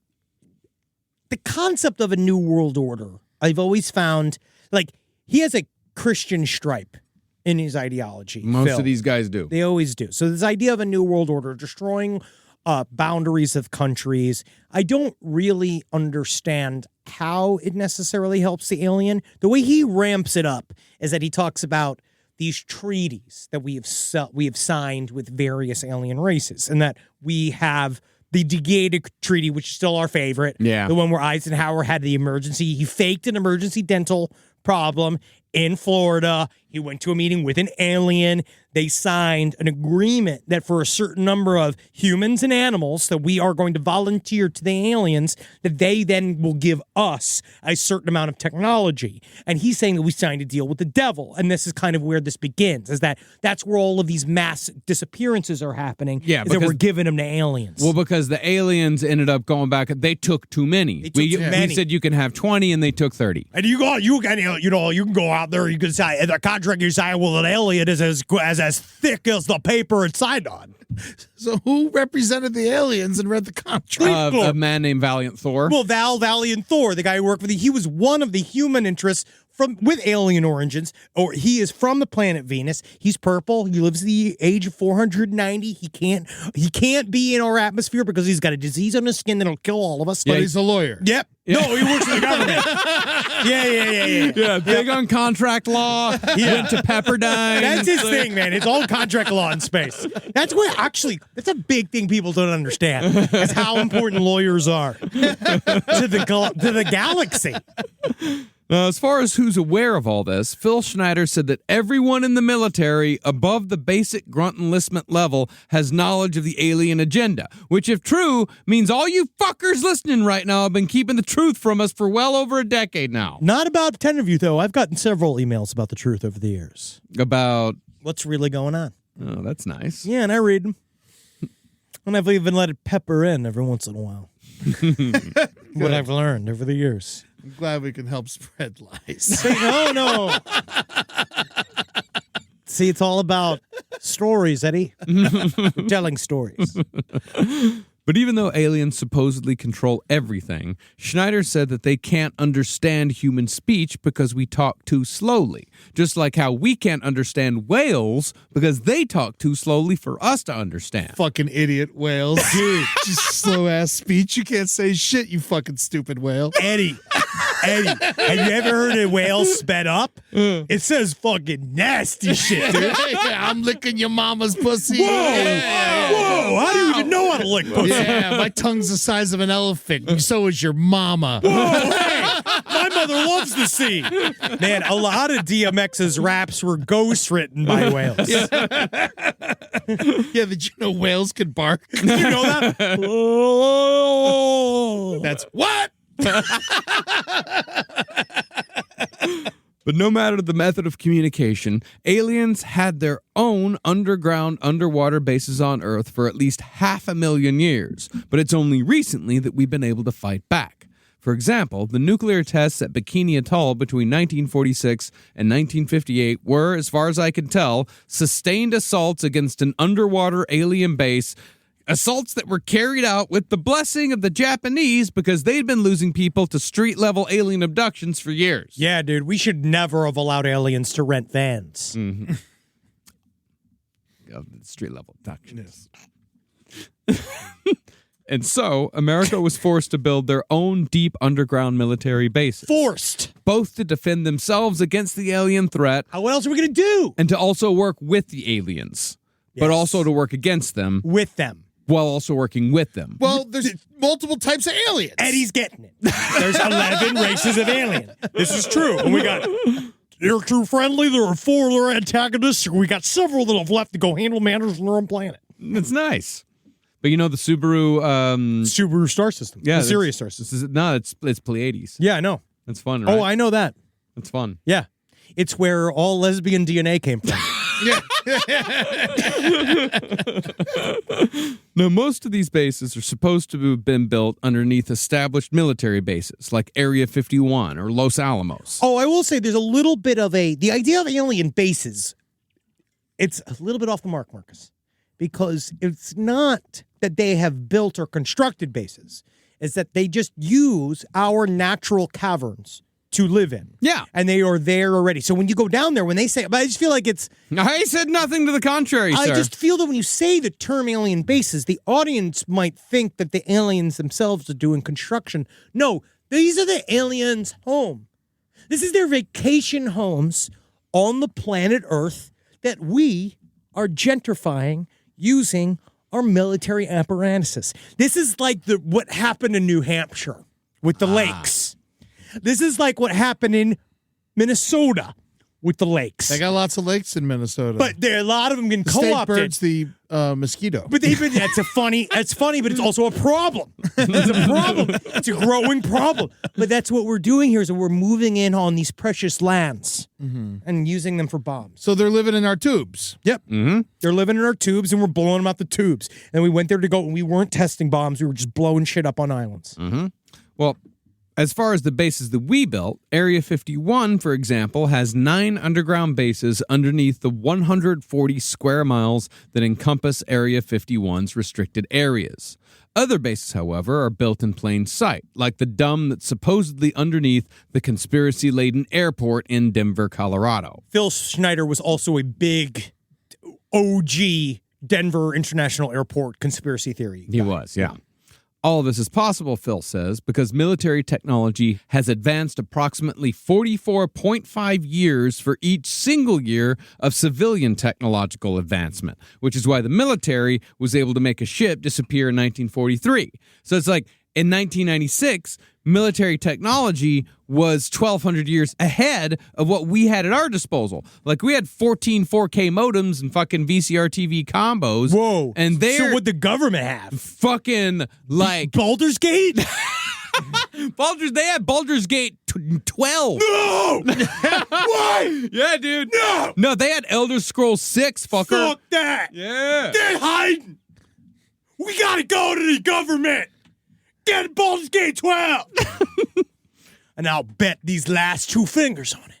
the concept of a New World Order, I've always found, like, he has a Christian stripe in his ideology. Most Phil. of these guys do. They always do. So this idea of a New World Order, destroying boundaries of countries, I don't really understand how it necessarily helps the alien. The way he ramps it up is that he talks about these treaties that we have signed with various alien races, and that we have the Degated Treaty, which is still our favorite. Yeah. The one where Eisenhower had the emergency. He faked an emergency dental problem in Florida. He went to a meeting with an alien. They signed an agreement that for a certain number of humans and animals that we are going to volunteer to the aliens, that they then will give us a certain amount of technology. And he's saying that we signed a deal with the devil. And this is kind of where this begins, is that's where all of these mass disappearances are happening. Yeah, is that we're giving them to aliens. Well, because the aliens ended up going back. They took too many. We said you can have 20, and they took 30. And you can go out there. You can say the contract you sign with an alien is as thick as the paper it's signed on. So who represented the aliens and read the contract? A man named Valiant Thor. Well, Valiant Thor, the guy who worked with he was one of the human interests with alien origins, or he is from the planet Venus. He's purple. He lives the age of 490. He can't be in our atmosphere because he's got a disease on his skin that'll kill all of us. But he's a lawyer. Yep. Yeah. No, he works for the government. Yeah. Yeah, big on contract law. Went to Pepperdine. That's his thing, man. It's all contract law in space. That's a big thing people don't understand. That's how important lawyers are to the galaxy. As far as who's aware of all this, Phil Schneider said that everyone in the military above the basic grunt enlistment level has knowledge of the alien agenda, which, if true, means all you fuckers listening right now have been keeping the truth from us for well over a decade now. Not about 10 of you, though. I've gotten several emails about the truth over the years. About what's really going on. Oh, that's nice. Yeah, and I read them. And I've even let it pepper in every once in a while. What I've learned over the years. I'm glad we can help spread lies. See, no. See, it's all about stories, Eddie. We're telling stories. But even though aliens supposedly control everything, Schneider said that they can't understand human speech because we talk too slowly. Just like how we can't understand whales because they talk too slowly for us to understand. Fucking idiot whales. Dude, just slow-ass speech. You can't say shit, you fucking stupid whale. Eddie, have you ever heard a whale sped up? It says fucking nasty shit, dude. Yeah, I'm licking your mama's pussy. Whoa, whoa, how do you even know how to lick pussy? Yeah, my tongue's the size of an elephant. And so is your mama. Whoa, hey, my mother loves the sea. Man, a lot of DMX's raps were ghostwritten by whales. Yeah, did you know whales could bark? You know that? That's what? But no matter the method of communication, aliens had their own underwater bases on Earth for at least 500,000 years. But it's only recently that we've been able to fight back. For example, the nuclear tests at Bikini Atoll between 1946 and 1958 were, as far as I can tell, sustained assaults against an underwater alien base. Assaults that were carried out with the blessing of the Japanese because they'd been losing people to street-level alien abductions for years. Yeah, dude, we should never have allowed aliens to rent vans. Mm-hmm. Street-level abductions. And so, America was forced to build their own deep underground military bases. Forced. Both to defend themselves against the alien threat. What else are we going to do? And to also work with the aliens. Yes. But also to work against them. With them. While also working with them. Well, there's multiple types of aliens. Eddie's getting it. There's 11 races of alien. This is true. And we got, they're too friendly. There are 4 that are antagonists. We got several that have left to go handle matters on their own planet. It's nice. But you know the Subaru star system. Yeah, the Sirius star system. It's Pleiades. Yeah, I know. That's fun, right? Oh, I know that. That's fun. Yeah. It's where all lesbian DNA came from. Now, most of these bases are supposed to have been built underneath established military bases like Area 51 or Los Alamos. Oh, I will say there's a little bit of the idea of alien bases, it's a little bit off the mark, Marcus, because it's not that they have built or constructed bases. It's that they just use our natural caverns to live in. Yeah. And they are there already. So when you go down there, when they say, but I just feel like it's... I said nothing to the contrary, sir. I just feel that when you say the term alien bases, the audience might think that the aliens themselves are doing construction. No, these are the aliens' home. This is their vacation homes on the planet Earth that we are gentrifying using our military apparatuses. This is like what happened in New Hampshire. with the lakes. This is like what happened in Minnesota with the lakes. They got lots of lakes in Minnesota. But there a lot of them been the state co-opted. bird's the mosquito. But they've been. It's funny, but it's also a problem. It's a problem. It's a growing problem. But that's what we're doing here is that we're moving in on these precious lands and using them for bombs. So they're living in our tubes. Yep. They're living in our tubes, and we're blowing them out the tubes. And we went there to go, and we weren't testing bombs. We were just blowing shit up on islands. Well, as far as the bases that we built, Area 51, for example, has 9 underground bases underneath the 140 square miles that encompass Area 51's restricted areas. Other bases, however, are built in plain sight, like the dome that's supposedly underneath the conspiracy-laden airport in Denver, Colorado. Phil Schneider was also a big OG Denver International Airport conspiracy theory guy. He was, yeah. All of this is possible, Phil says, because military technology has advanced approximately 44.5 years for each single year of civilian technological advancement, which is why the military was able to make a ship disappear in 1943. So it's like in 1996, military technology was 1,200 years ahead of what we had at our disposal. Like, we had 14 4K modems and fucking VCR TV combos. Whoa. And they're So what'd the government have? fucking like Baldur's Gate? They had Baldur's Gate 12. No! Why? Yeah, dude. No! No, they had Elder Scrolls 6, fucker. Fuck that! Yeah. They're hiding! We gotta go to the government! Get Baldur's Gate 12! And I'll bet these last 2 fingers on it.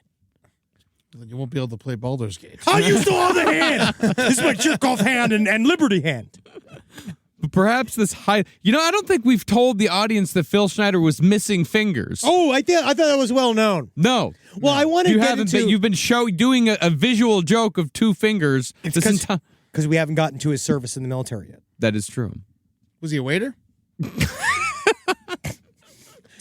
Then you won't be able to play Baldur's Gate. I used the other hand! This is my jerk-off hand and Liberty hand. But perhaps this high... You know, I don't think we've told the audience that Phil Schneider was missing fingers. Oh, I thought that was well known. No. Well, I want to You get haven't into... been, you've been doing a visual joke of 2 fingers. Because we haven't gotten to his service in the military yet. That is true. Was he a waiter?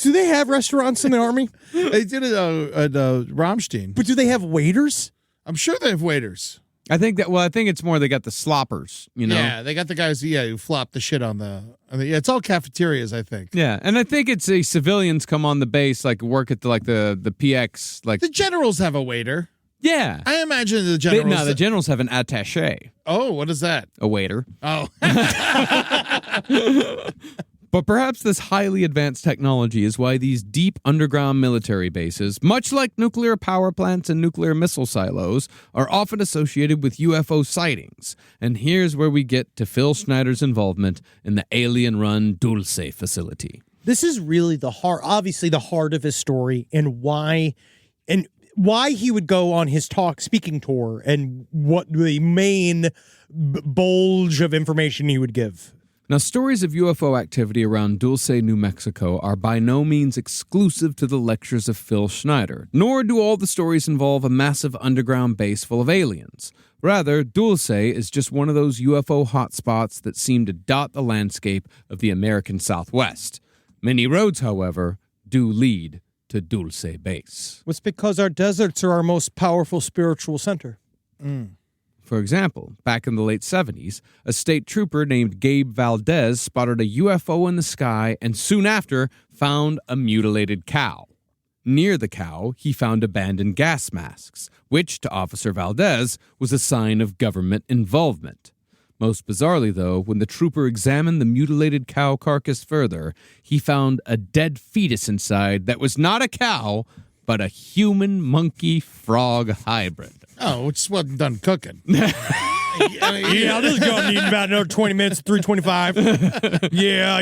Do they have restaurants in the Army? They did it at Rammstein. But do they have waiters? I'm sure they have waiters. I think it's more they got the sloppers, you know? Yeah, they got the guys who flop the shit on the yeah, it's all cafeterias, I think. Yeah, and I think it's civilians come on the base, like work at the PX, like... The generals have a waiter. Yeah. I imagine the generals... the generals have an attaché, Oh, what is that? a waiter. Oh. But perhaps this highly advanced technology is why these deep underground military bases, much like nuclear power plants and nuclear missile silos, are often associated with UFO sightings. And here's where we get to Phil Schneider's involvement in the alien-run Dulce facility. This is really the heart of his story and why he would go on his speaking tour and what the main bulge of information he would give. Now, stories of UFO activity around Dulce, New Mexico are by no means exclusive to the lectures of Phil Schneider, nor do all the stories involve a massive underground base full of aliens. Rather, Dulce is just one of those UFO hotspots that seem to dot the landscape of the American Southwest. Many roads, however, do lead to Dulce Base. It's because our deserts are our most powerful spiritual center. For example, back in the late 70s, a state trooper named Gabe Valdez spotted a UFO in the sky and soon after found a mutilated cow. Near the cow, he found abandoned gas masks, which, to Officer Valdez, was a sign of government involvement. Most bizarrely, though, when the trooper examined the mutilated cow carcass further, he found a dead fetus inside that was not a cow, but a human-monkey-frog hybrid. Oh, it just wasn't done cooking. Yeah, this is going to need about another 20 minutes, 325. Yeah.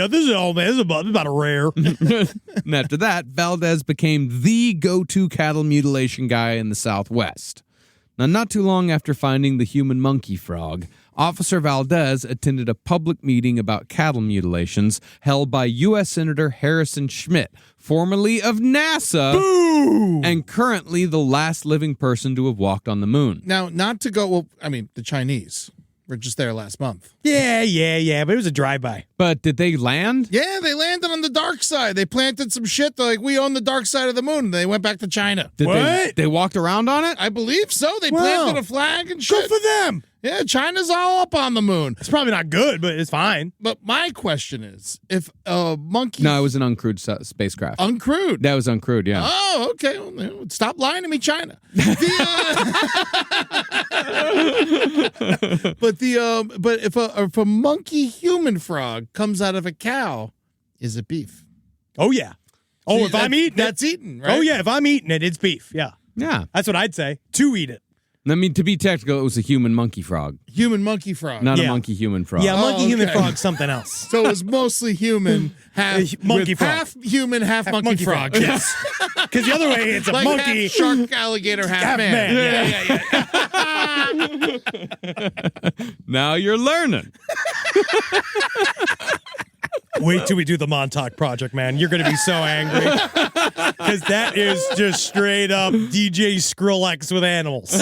This is about a rare. And after that, Valdez became the go-to cattle mutilation guy in the Southwest. Now, not too long after finding the human monkey frog, Officer Valdez attended a public meeting about cattle mutilations held by U.S. Senator Harrison Schmitt, formerly of NASA, and currently the last living person to have walked on the moon. Now, not to go, the Chinese were just there last month. Yeah, but it was a drive-by. But did they land? Yeah, they landed on the dark side. They planted some shit. They're like, we own the dark side of the moon. They went back to China. Did they walked around on it? I believe so. They Wow. planted a flag and shit. Good for them. Yeah, China's all up on the moon. It's probably not good, but it's fine. But my question is, if a monkey... No, it was an uncrewed spacecraft. Uncrewed? That was uncrewed, yeah. Oh, okay. Well, stop lying to me, China. But if a monkey human frog comes out of a cow, is it beef? Oh, yeah. Oh, if I'm eating that's it. eaten, right? Oh, yeah. If I'm eating it, it's beef. Yeah. Yeah. That's what I'd say. To eat it. I mean, to be technical, it was a human monkey frog, Human monkey frog. not a Yeah. monkey human frog. Yeah, monkey human okay. frog's something else. So it was mostly human, half Monkey frog. half human, half monkey frog. Yes. Because the other way, it's a Like monkey. half shark, alligator, half man. Yeah. Now you're learning. Wait till we do the Montauk Project, man. You're going to be so angry. Because that is just straight up DJ Skrillex with animals.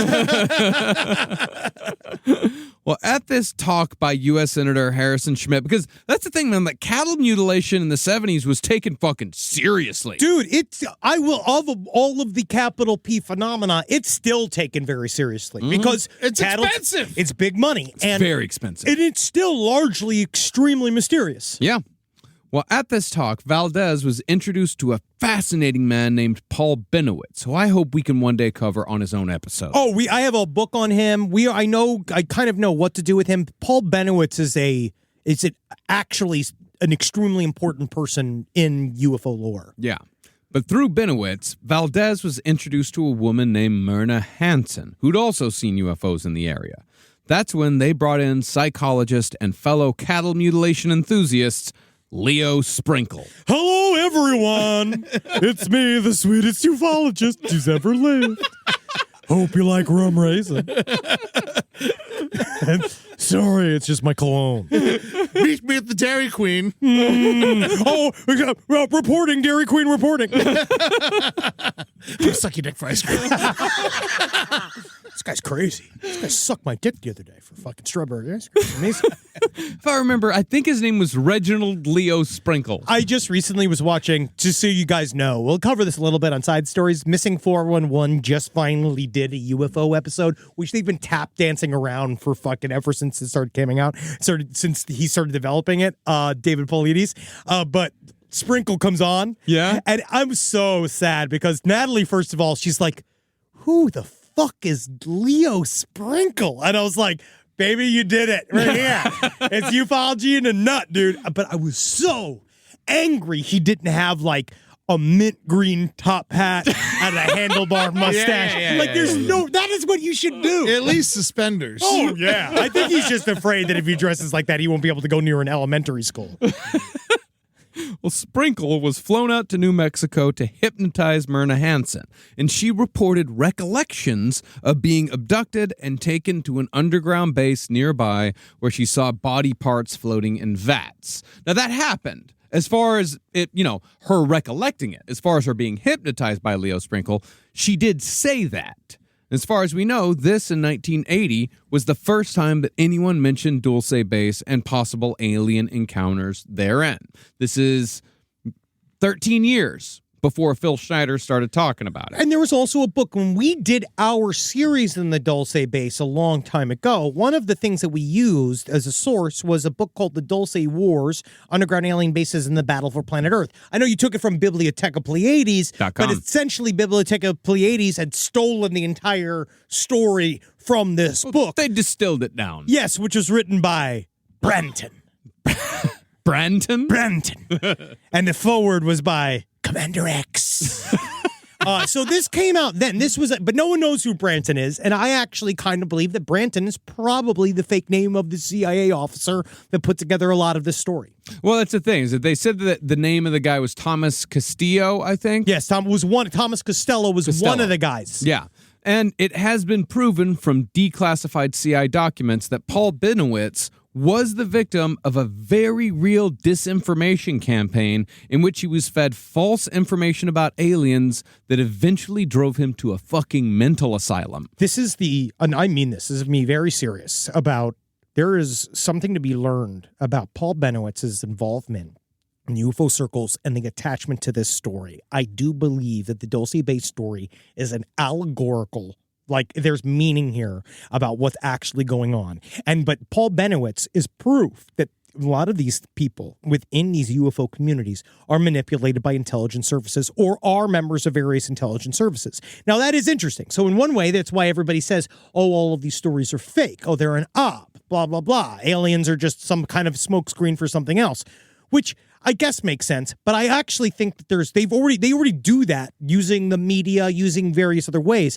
Well, at this talk by U.S. Senator Harrison Schmitt, because that's the thing, man, that cattle mutilation in the 70s was taken fucking seriously. Dude, all of the capital P phenomena, it's still taken very seriously. Because It's expensive. It's big money. It's very expensive. And it's still largely extremely mysterious. Yeah. Well, at this talk, Valdez was introduced to a fascinating man named Paul Benowitz, who I hope we can one day cover on his own episode. Oh, I have a book on him. I kind of know what to do with him. Paul Benowitz is actually an extremely important person in UFO lore. Yeah. But through Benowitz, Valdez was introduced to a woman named Myrna Hansen, who'd also seen UFOs in the area. That's when they brought in psychologist and fellow cattle mutilation enthusiasts, Leo Sprinkle. Hello, everyone. It's me, the sweetest ufologist who's ever lived. Hope you like rum raisin. Sorry, it's just my cologne. Meet me at the Dairy Queen. Reporting, Dairy Queen reporting. Suck your dick for ice cream. This guy's crazy. This guy sucked my dick the other day for fucking strawberry ice cream. Amazing. If I remember, I think his name was Reginald Leo Sprinkle. I just recently was watching, just so you guys know, we'll cover this a little bit on Side Stories. Missing 411 just finally did a UFO episode, which they've been tap dancing around for fucking ever since it started coming out. Since he started developing it, David Paulides. But Sprinkle comes on. Yeah. And I'm so sad because Natalie, first of all, she's like, who the fuck is Leo Sprinkle? And I was like, baby, you did it right here. It's ufology in a nut, dude. But I was so angry he didn't have like a mint green top hat and a handlebar mustache. That is what you should do. At least suspenders. Oh, yeah. I think he's just afraid that if he dresses like that, he won't be able to go near an elementary school. Well, Sprinkle was flown out to New Mexico to hypnotize Myrna Hansen, and she reported recollections of being abducted and taken to an underground base nearby where she saw body parts floating in vats. Now, that happened. As far as it, her recollecting it, as far as her being hypnotized by Leo Sprinkle, she did say that. As far as we know, this in 1980 was the first time that anyone mentioned Dulce Base and possible alien encounters therein. This is 13 years before Phil Schneider started talking about it. And there was also a book when we did our series in the Dulce Base a long time ago. One of the things that we used as a source was a book called The Dulce Wars, Underground Alien Bases in the Battle for Planet Earth. I know you took it from Bibliotheca Pleiades, but essentially Bibliotheca Pleiades had stolen the entire story from this book. They distilled it down. Yes, which was written by Branton. Branton? Branton. And the foreword was by Commander X. So this came out then. But no one knows who Branton is, and I actually kind of believe that Branton is probably the fake name of the CIA officer that put together a lot of this story. Well, that's the thing, is that they said that the name of the guy was Thomas Castillo, I think. Yes, Thomas Costello was one of the guys. Yeah. And it has been proven from declassified CIA documents that Paul Benowitz was the victim of a very real disinformation campaign in which he was fed false information about aliens that eventually drove him to a fucking mental asylum. And I mean this is me very serious about, there is something to be learned about Paul Benowitz's involvement in UFO circles and the attachment to this story. I do believe that the Dulce Base story is an allegorical Like there's meaning here about what's actually going on. But Paul Benowitz is proof that a lot of these people within these UFO communities are manipulated by intelligence services or are members of various intelligence services. Now, that is interesting. So in one way, that's why everybody says, oh, all of these stories are fake. Oh, they're an op, blah, blah, blah. Aliens are just some kind of smokescreen for something else, which I guess makes sense. But I actually think that they already do that using the media, using various other ways.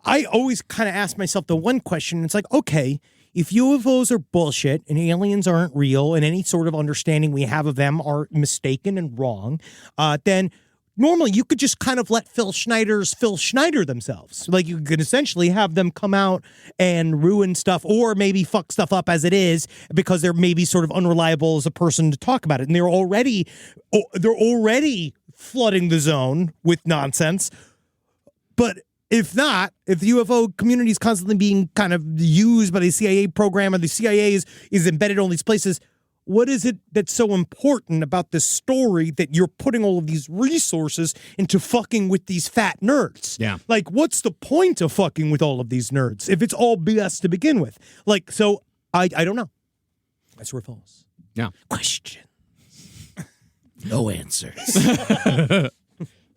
I always kind of ask myself the one question. It's like, okay, if UFOs are bullshit and aliens aren't real and any sort of understanding we have of them are mistaken and wrong, then normally you could just kind of let Phil Schneider themselves. Like you could essentially have them come out and ruin stuff or maybe fuck stuff up as it is because they're maybe sort of unreliable as a person to talk about it. And they're already flooding the zone with nonsense. But if not, if the UFO community is constantly being kind of used by the CIA program and the CIA is embedded in all these places, what is it that's so important about this story that you're putting all of these resources into fucking with these fat nerds? Yeah. Like, what's the point of fucking with all of these nerds if it's all BS to begin with? Like, so I don't know. That's where it falls. Yeah. Questions. No answers.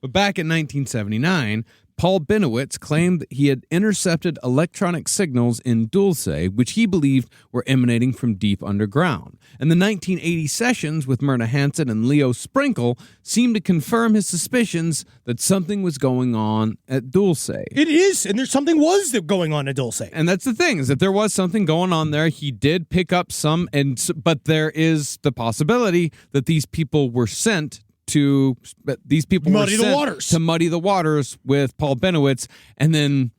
But back in 1979, Paul Benowitz claimed that he had intercepted electronic signals in Dulce, which he believed were emanating from deep underground. And the 1980 sessions with Myrna Hansen and Leo Sprinkle seemed to confirm his suspicions that something was going on at Dulce. It is, and was going on at Dulce. And that's the thing, is that there was something going on there. He did pick up some, but there is the possibility that these people were sent to muddy the waters with Paul Benowitz, and then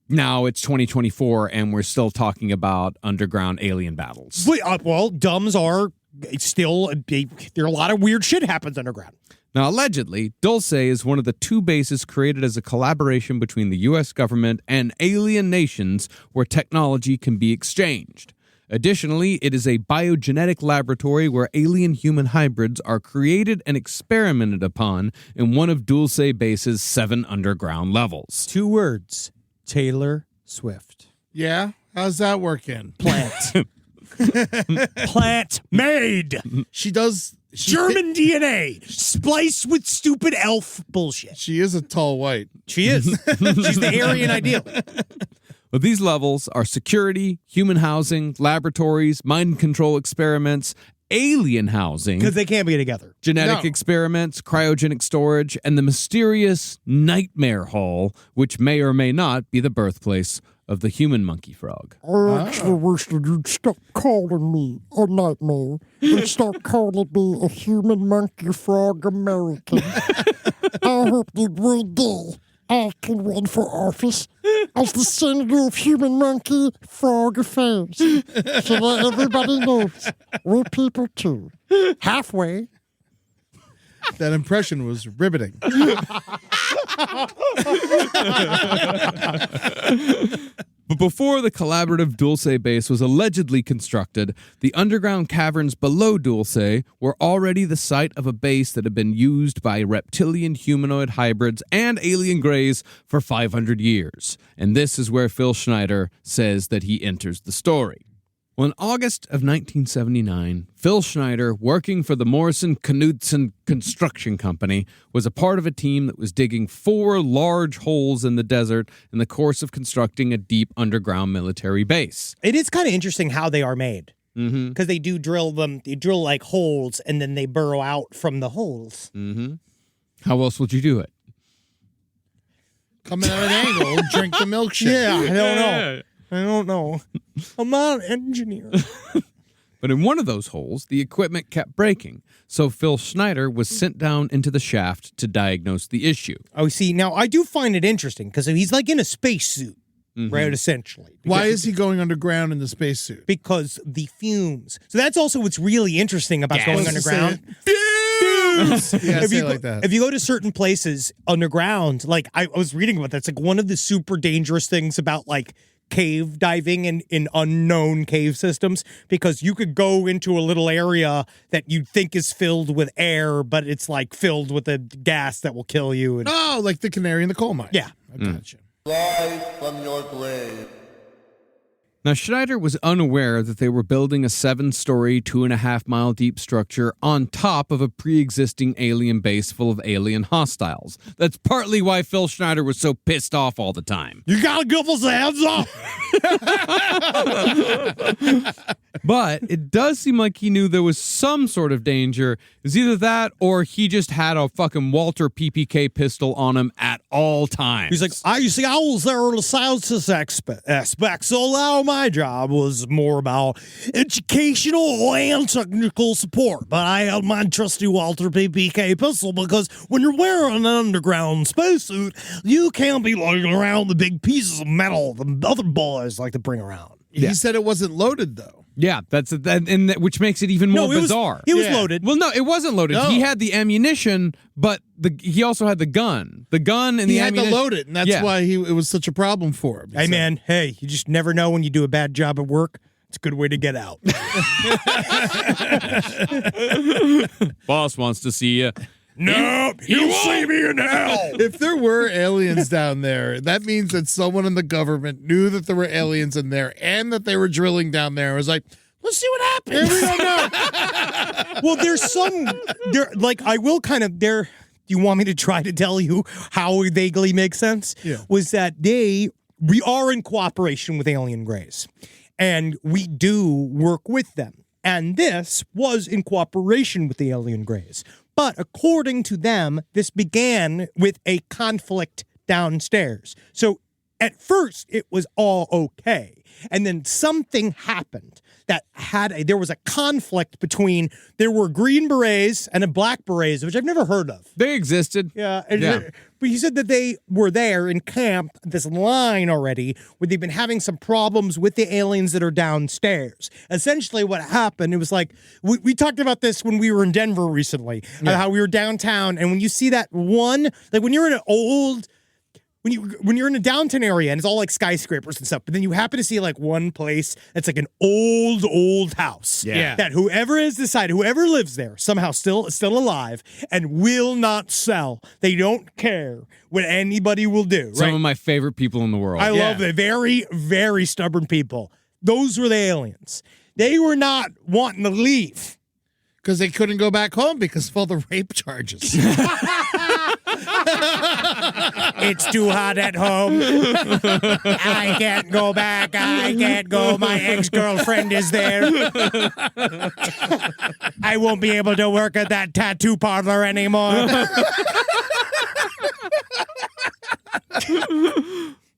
now it's 2024 and we're still talking about underground alien battles. Well, dumbs are still there are a lot of weird shit happens underground. Now, allegedly, Dulce is one of the two bases created as a collaboration between the U.S. government and alien nations where technology can be exchanged. Additionally, it is a biogenetic laboratory where alien-human hybrids are created and experimented upon in one of Dulce Base's 7 underground levels. 2 words: Taylor Swift. Yeah? How's that working? Plant. Plant made. She does... German DNA spliced with stupid elf bullshit. She is a tall white. She is. She's the Aryan ideal. But these levels are security, human housing, laboratories, mind control experiments, alien housing. Because they can't be together. Genetic experiments, cryogenic storage, and the mysterious Nightmare Hall, which may or may not be the birthplace of the human monkey frog. I actually wish that you'd stop calling me a nightmare and start calling me a human monkey frog American. I hope that one day I can run for office as the senator of human monkey frog affairs, so that everybody knows we're people too. Halfway. That impression was riveting. But before the collaborative Dulce base was allegedly constructed, the underground caverns below Dulce were already the site of a base that had been used by reptilian humanoid hybrids and alien greys for 500 years. And this is where Phil Schneider says that he enters the story. Well, in August of 1979, Phil Schneider, working for the Morrison Knudsen Construction Company, was a part of a team that was digging 4 large holes in the desert in the course of constructing a deep underground military base. It is kind of interesting how they are made. Mm-hmm. Because they do drill them, they drill like holes, and then they burrow out from the holes. Mm-hmm. How else would you do it? Come at an angle, drink the milkshake. Yeah, I don't know. I'm not an engineer. But in one of those holes, the equipment kept breaking, so Phil Schneider was sent down into the shaft to diagnose the issue. Oh, see, now I do find it interesting because he's like in a spacesuit, right, essentially. Why is he going underground in the spacesuit? Because the fumes. So that's also what's really interesting about going underground. Fumes! Yeah, If say you it like go, that. if you go to certain places underground, like I was reading about that, it's like one of the super dangerous things about like cave diving in unknown cave systems, because you could go into a little area that you'd think is filled with air, but it's like filled with a gas that will kill you. And, Oh, like the canary in the coal mine. yeah. I gotcha. Rise from your grave. Now, Schneider was unaware that they were building a 7-story, 2.5-mile deep structure on top of a pre-existing alien base full of alien hostiles. That's partly why Phil Schneider was so pissed off all the time. You gotta give us a heads up. But it does seem like he knew there was some sort of danger. It's either that or he just had a fucking Walter PPK pistol on him at all times. He's like, I was there on the sciences aspect, so now my job was more about educational and technical support. But I had my trusty Walter PPK pistol because when you're wearing an underground spacesuit, you can't be lugging around the big pieces of metal the other boys like to bring around. He said it wasn't loaded, though. Yeah, which makes it even more bizarre. It was loaded. Well, no, it wasn't loaded. No. He had the ammunition, but he also had the gun. The gun and He the had ammunition. to load it, and that's why it was such a problem for him. Hey, man, hey, you just never know when you do a bad job at work. It's a good way to get out. Boss wants to see you. No, you'll see me in hell. If there were aliens down there, that means that someone in the government knew that there were aliens in there and that they were drilling down there. It was like, let's see what happens. We don't know. Well, I will kind of, do you want me to try to tell you how it vaguely makes sense? Yeah. Was that we are in cooperation with alien Greys, and we do work with them. And this was in cooperation with the alien Greys. But according to them, this began with a conflict downstairs. So at first, it was all okay. And then something happened that there was a conflict between, there were green berets and a black berets, which I've never heard of. They existed. Yeah. But he said that they were there in camp, this line already, where they've been having some problems with the aliens that are downstairs. Essentially what happened, it was like, we talked about this when we were in Denver recently, how we were downtown, and when you see that one, like when you're in an old... When you're in a downtown area and it's all like skyscrapers and stuff, but then you happen to see like one place that's like an old house. Yeah. That whoever lives there somehow still alive and will not sell. They don't care what anybody will do. Some right? of my favorite people in the world. I love the very, very stubborn people. Those were the aliens. They were not wanting to leave. Because they couldn't go back home because of all the rape charges. It's too hot at home. I can't go back. I can't go. My ex-girlfriend is there. I won't be able to work at that tattoo parlor anymore.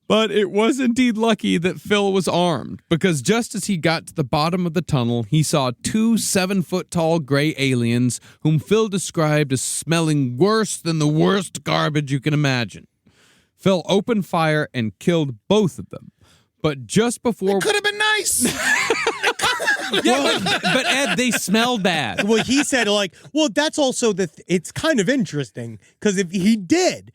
But it was indeed lucky that Phil was armed, because just as he got to the bottom of the tunnel, he saw 2 7-foot-tall gray aliens whom Phil described as smelling worse than the worst garbage you can imagine. Phil opened fire and killed both of them. But just before... Could have been nice. but Ed, they smell bad. Well, he said, that's also it's kind of interesting, because if he did...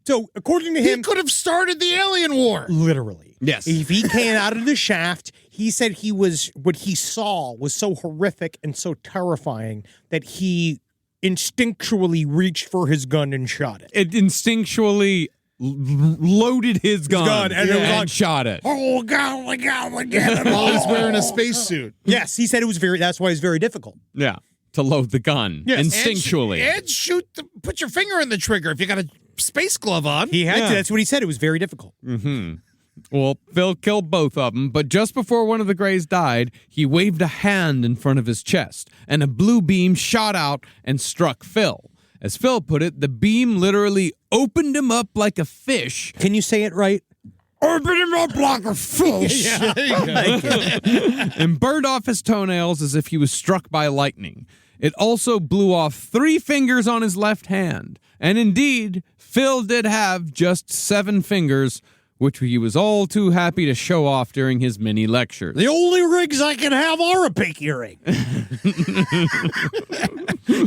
So, according to him... He could have started the alien war. Literally. Yes. If he came out of the shaft, he said what he saw was so horrific and so terrifying that he instinctually reached for his gun and shot it. It instinctually loaded his gun and shot it. Oh, God, we gotta get him. While he's wearing a spacesuit. Yes, he said that's why it's very difficult. Yeah, to load the gun instinctually. And put your finger in the trigger if you got a space glove on. He had to. That's what he said. It was very difficult. Mm-hmm. Well, Phil killed both of them, but just before one of the Greys died, he waved a hand in front of his chest, and a blue beam shot out and struck Phil. As Phil put it, the beam literally opened him up like a fish. Can you say it right? Open him up like a fish. And burned off his toenails as if he was struck by lightning. It also blew off 3 fingers on his left hand. And indeed, Phil did have just 7 fingers, which he was all too happy to show off during his mini lectures. The only rings I can have are a pinky ring.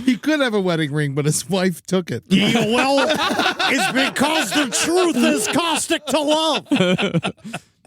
He could have a wedding ring, but his wife took it. Yeah, well, it's because the truth is caustic to love.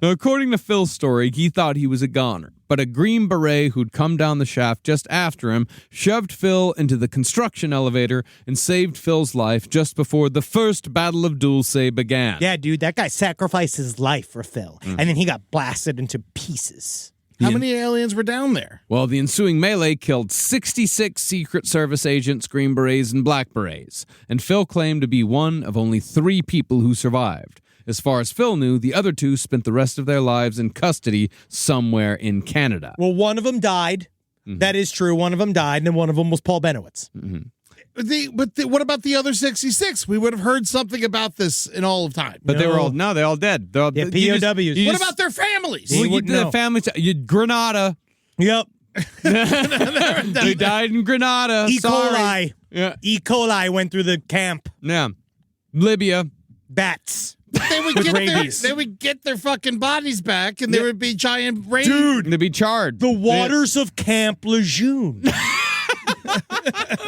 Now, according to Phil's story, he thought he was a goner, but a Green Beret who'd come down the shaft just after him shoved Phil into the construction elevator and saved Phil's life just before the first Battle of Dulce began. Yeah, dude, that guy sacrificed his life for Phil, and then he got blasted into pieces. How many aliens were down there? Well, the ensuing melee killed 66 Secret Service agents, Green Berets, and Black Berets, and Phil claimed to be one of only 3 people who survived. As far as Phil knew, the other 2 spent the rest of their lives in custody somewhere in Canada. Well, one of them died. That is true. One of them died, and then one of them was Paul Benowitz. What about the other 66? We would have heard something about this in all of time. But they were all dead. They're all, Yeah, POWs. What about their families? He Well, wouldn't know. the family, Grenada. Yep. They died in Grenada. E. Sorry. coli. Yeah. E. coli went through the camp. Yeah. Libya. Bats. They would With get rabies. they would get their fucking bodies back, and there would be giant rain. Dude, They'd be charred. the waters of Camp Lejeune.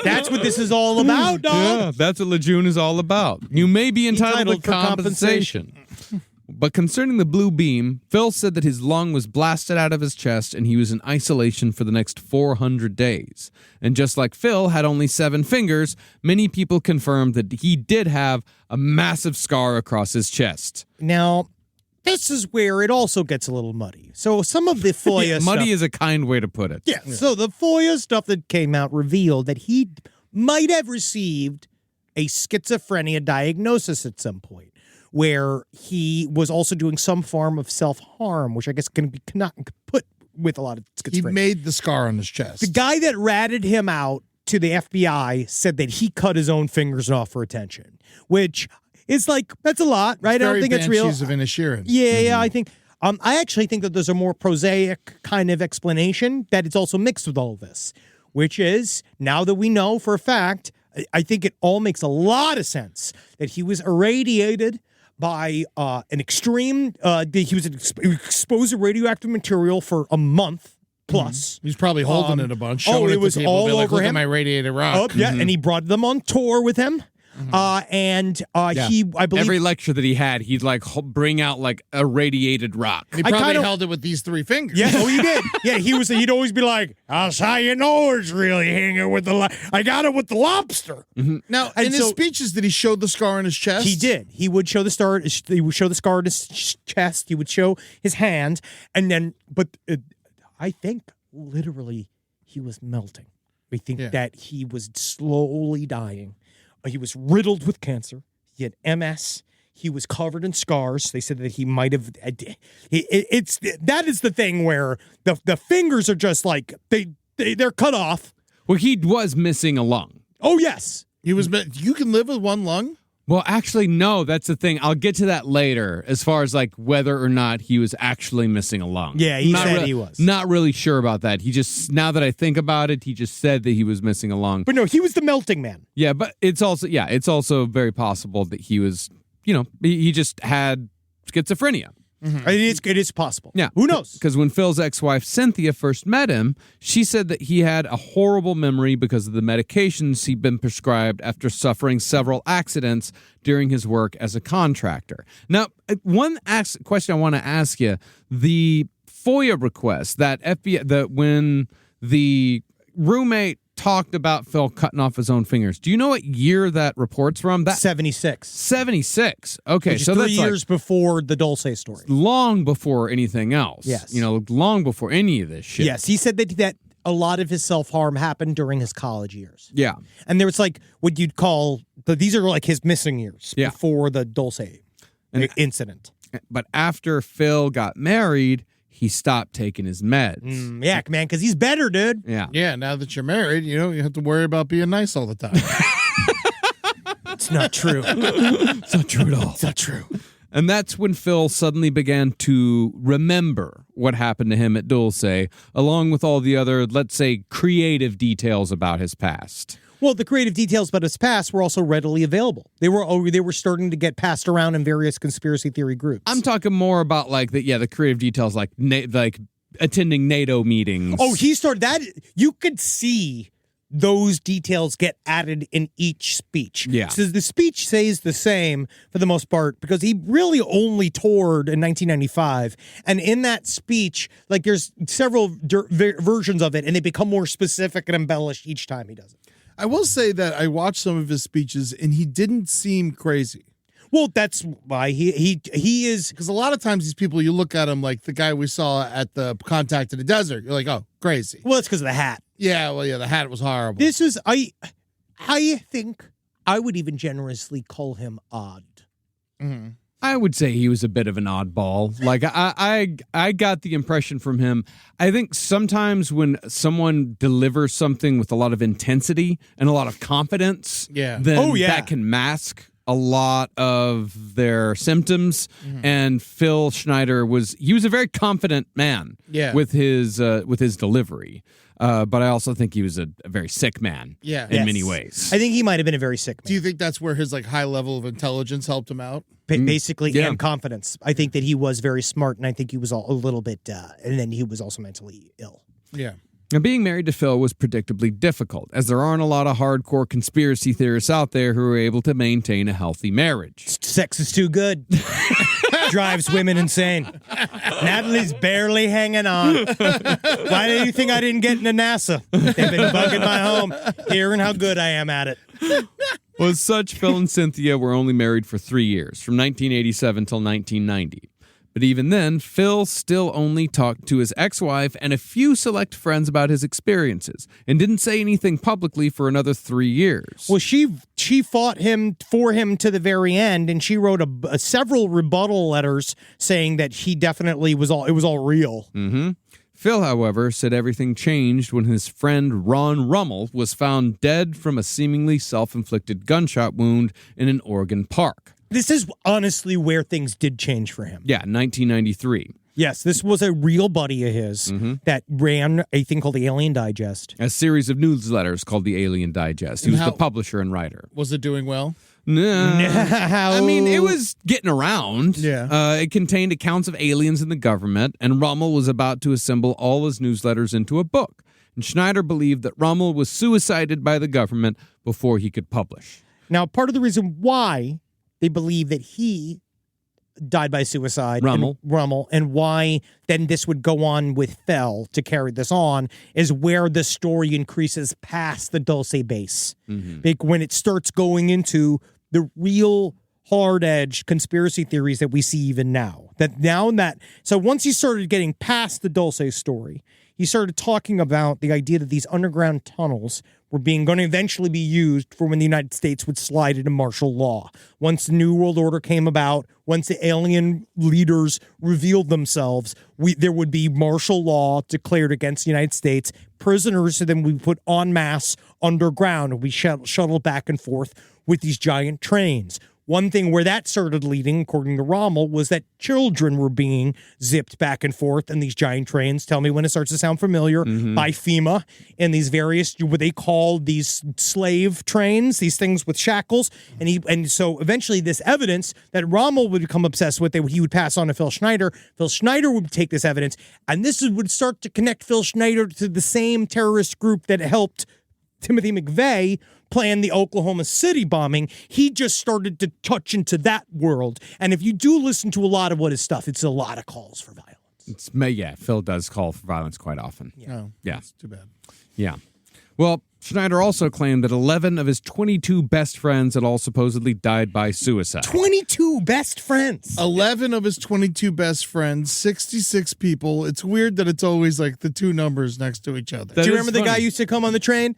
That's what this is all about, dog. Yeah, that's what Lejeune is all about. You may be entitled Entitled to for compensation. But concerning the blue beam, Phil said that his lung was blasted out of his chest and he was in isolation for the next 400 days. And just like Phil had only 7 fingers, many people confirmed that he did have a massive scar across his chest. Now, this is where it also gets a little muddy. So some of the FOIA stuff... Muddy is a kind way to put it. Yeah, so the FOIA stuff that came out revealed that he might have received a schizophrenia diagnosis at some point, where he was also doing some form of self-harm, which I guess can be not put with a lot of He schizophrenia. made the scar on his chest. The guy that ratted him out to the FBI said that he cut his own fingers off for attention, which is like, that's a lot, right? I don't think it's real. Banshees of Inisherin. Yeah, I think. I actually think that there's a more prosaic kind of explanation that it's also mixed with all of this, which is, now that we know for a fact, I think it all makes a lot of sense that he was irradiated by an extreme, he was exposed to radioactive material for a month plus. He's probably holding it a bunch. Showing it at the was table, all be like, over Look him. at my radiated rock. Oh, yeah, and he brought them on tour with him. He, I believe, Every lecture that he had, he'd like bring out like a radiated rock. He probably held it with these 3 fingers. yeah, oh, he did. Yeah, he'd always be like, "That's how you know it's really hanging with the. I got it with the lobster." Now, And in his speeches, did he show the scar on his chest? He did. He would show the scar. He would show the scar on his chest. He would show his hand, and then, I think literally he was melting. We think that he was slowly dying. He was riddled with cancer. He had MS. He was covered in scars. They said that he might have. That is the thing where the fingers are just like they're cut off. Well, he was missing a lung. Oh yes, He was. You can live with 1 lung? Well, actually, no, that's the thing. I'll get to that later as far as like whether or not he was actually missing a lung. Yeah, he said he was. Not really sure about that. He just, now that I think about it, he just said that he was missing a lung. but no, he was the melting man. Yeah, but it's also very possible that he was, he just had schizophrenia. It is possible. Yeah. Who knows? Because when Phil's ex-wife Cynthia first met him, she said that he had a horrible memory because of the medications he'd been prescribed after suffering several accidents during his work as a contractor. Now, one question I want to ask you, the FOIA request that when the roommate talked about Phil cutting off his own fingers. Do you know what year that report's from? 76. 76. Okay, Which is so 3 that's years before the Dulce story. long before anything else. Yes. Long before any of this shit. Yes, he said that a lot of his self-harm happened during his college years. Yeah. And there was like what you'd call, these are like his missing years Yeah. before the Dulce incident. But after Phil got married, he stopped taking his meds. Yeah, man, because he's better, dude. Yeah. Yeah, now that you're married, you have to worry about being nice all the time. It's not true. It's not true at all. It's not true. And that's when Phil suddenly began to remember what happened to him at Dulce, along with all the other, let's say, creative details about his past. Well, the creative details about his past were also readily available. They were starting to get passed around in various conspiracy theory groups. I'm talking more about like the creative details, like attending NATO meetings. Oh, he started that. You could see those details get added in each speech. Yeah. So the speech stays the same for the most part because he really only toured in 1995. And in that speech, like there's several versions of it, and they become more specific and embellished each time he does it. I will say that I watched some of his speeches, and he didn't seem crazy. Well, that's why he is. Because a lot of times these people, you look at them like the guy we saw at the Contact in the Desert. You're like, oh, crazy. Well, it's because of the hat. Yeah, well, yeah, the hat was horrible. This is I think I would even generously call him odd. Mm-hmm. I would say he was a bit of an oddball. Like I got the impression from him. I think sometimes when someone delivers something with a lot of intensity and a lot of confidence, then that can mask a lot of their symptoms. Mm-hmm. And Phil Schneider was a very confident man with his delivery. But I also think he was a very sick man in many ways. I think he might have been a very sick man. Do you think that's where his like high level of intelligence helped him out? Basically, and confidence. I think that he was very smart, and I think he was a little bit, and then he was also mentally ill. Yeah. Now, being married to Phil was predictably difficult, as there aren't a lot of hardcore conspiracy theorists out there who are able to maintain a healthy marriage. Sex is too good. Drives women insane. Natalie's barely hanging on. Why do you think I didn't get into NASA? They've been bugging my home, hearing how good I am at it. Well, as such, Phil and Cynthia were only married for 3 years, from 1987 till 1990. But even then, Phil still only talked to his ex-wife and a few select friends about his experiences, and didn't say anything publicly for another 3 years. Well, she fought for him to the very end, and she wrote several rebuttal letters saying that he definitely it was all real. Mm-hmm. Phil, however, said everything changed when his friend Ron Rummel was found dead from a seemingly self-inflicted gunshot wound in an Oregon park. This is honestly where things did change for him. Yeah, 1993. Yes, this was a real buddy of his that ran a thing called the Alien Digest. A series of newsletters called the Alien Digest. He was the publisher and writer. Was it doing well? No. I mean, it was getting around. Yeah. It contained accounts of aliens in the government, and Rommel was about to assemble all his newsletters into a book. And Schneider believed that Rommel was suicided by the government before he could publish. Now, part of the reason why they believe that he died by suicide, Rummel, and why then this would go on with Phil to carry this on is where the story increases past the Dulce base. Mm-hmm. Like when it starts going into the real hard-edged conspiracy theories that we see even now. So once he started getting past the Dulce story, he started talking about the idea that these underground tunnels were going to eventually be used for when the United States would slide into martial law. Once the New World Order came about, once the alien leaders revealed themselves, there would be martial law declared against the United States. Prisoners then we put en masse underground and we shuttled back and forth with these giant trains. One thing where that started leading, according to Rommel, was that children were being zipped back and forth in these giant trains. Tell me when it starts to sound familiar. By FEMA in these various, what they call these slave trains, these things with shackles. And so eventually this evidence that Rommel would become obsessed with, he would pass on to Phil Schneider. Phil Schneider would take this evidence, and this would start to connect Phil Schneider to the same terrorist group that helped Timothy McVeigh plan the Oklahoma City bombing. He just started to touch into that world. And if you do listen to a lot of what his stuff, it's a lot of calls for violence. Phil does call for violence quite often. Yeah. That's too bad. Yeah. Well, Schneider also claimed that 11 of his 22 best friends had all supposedly died by suicide. 22 best friends. 11 of his 22 best friends, 66 people. It's weird that it's always like the two numbers next to each other. Do you remember the guy who used to come on the train?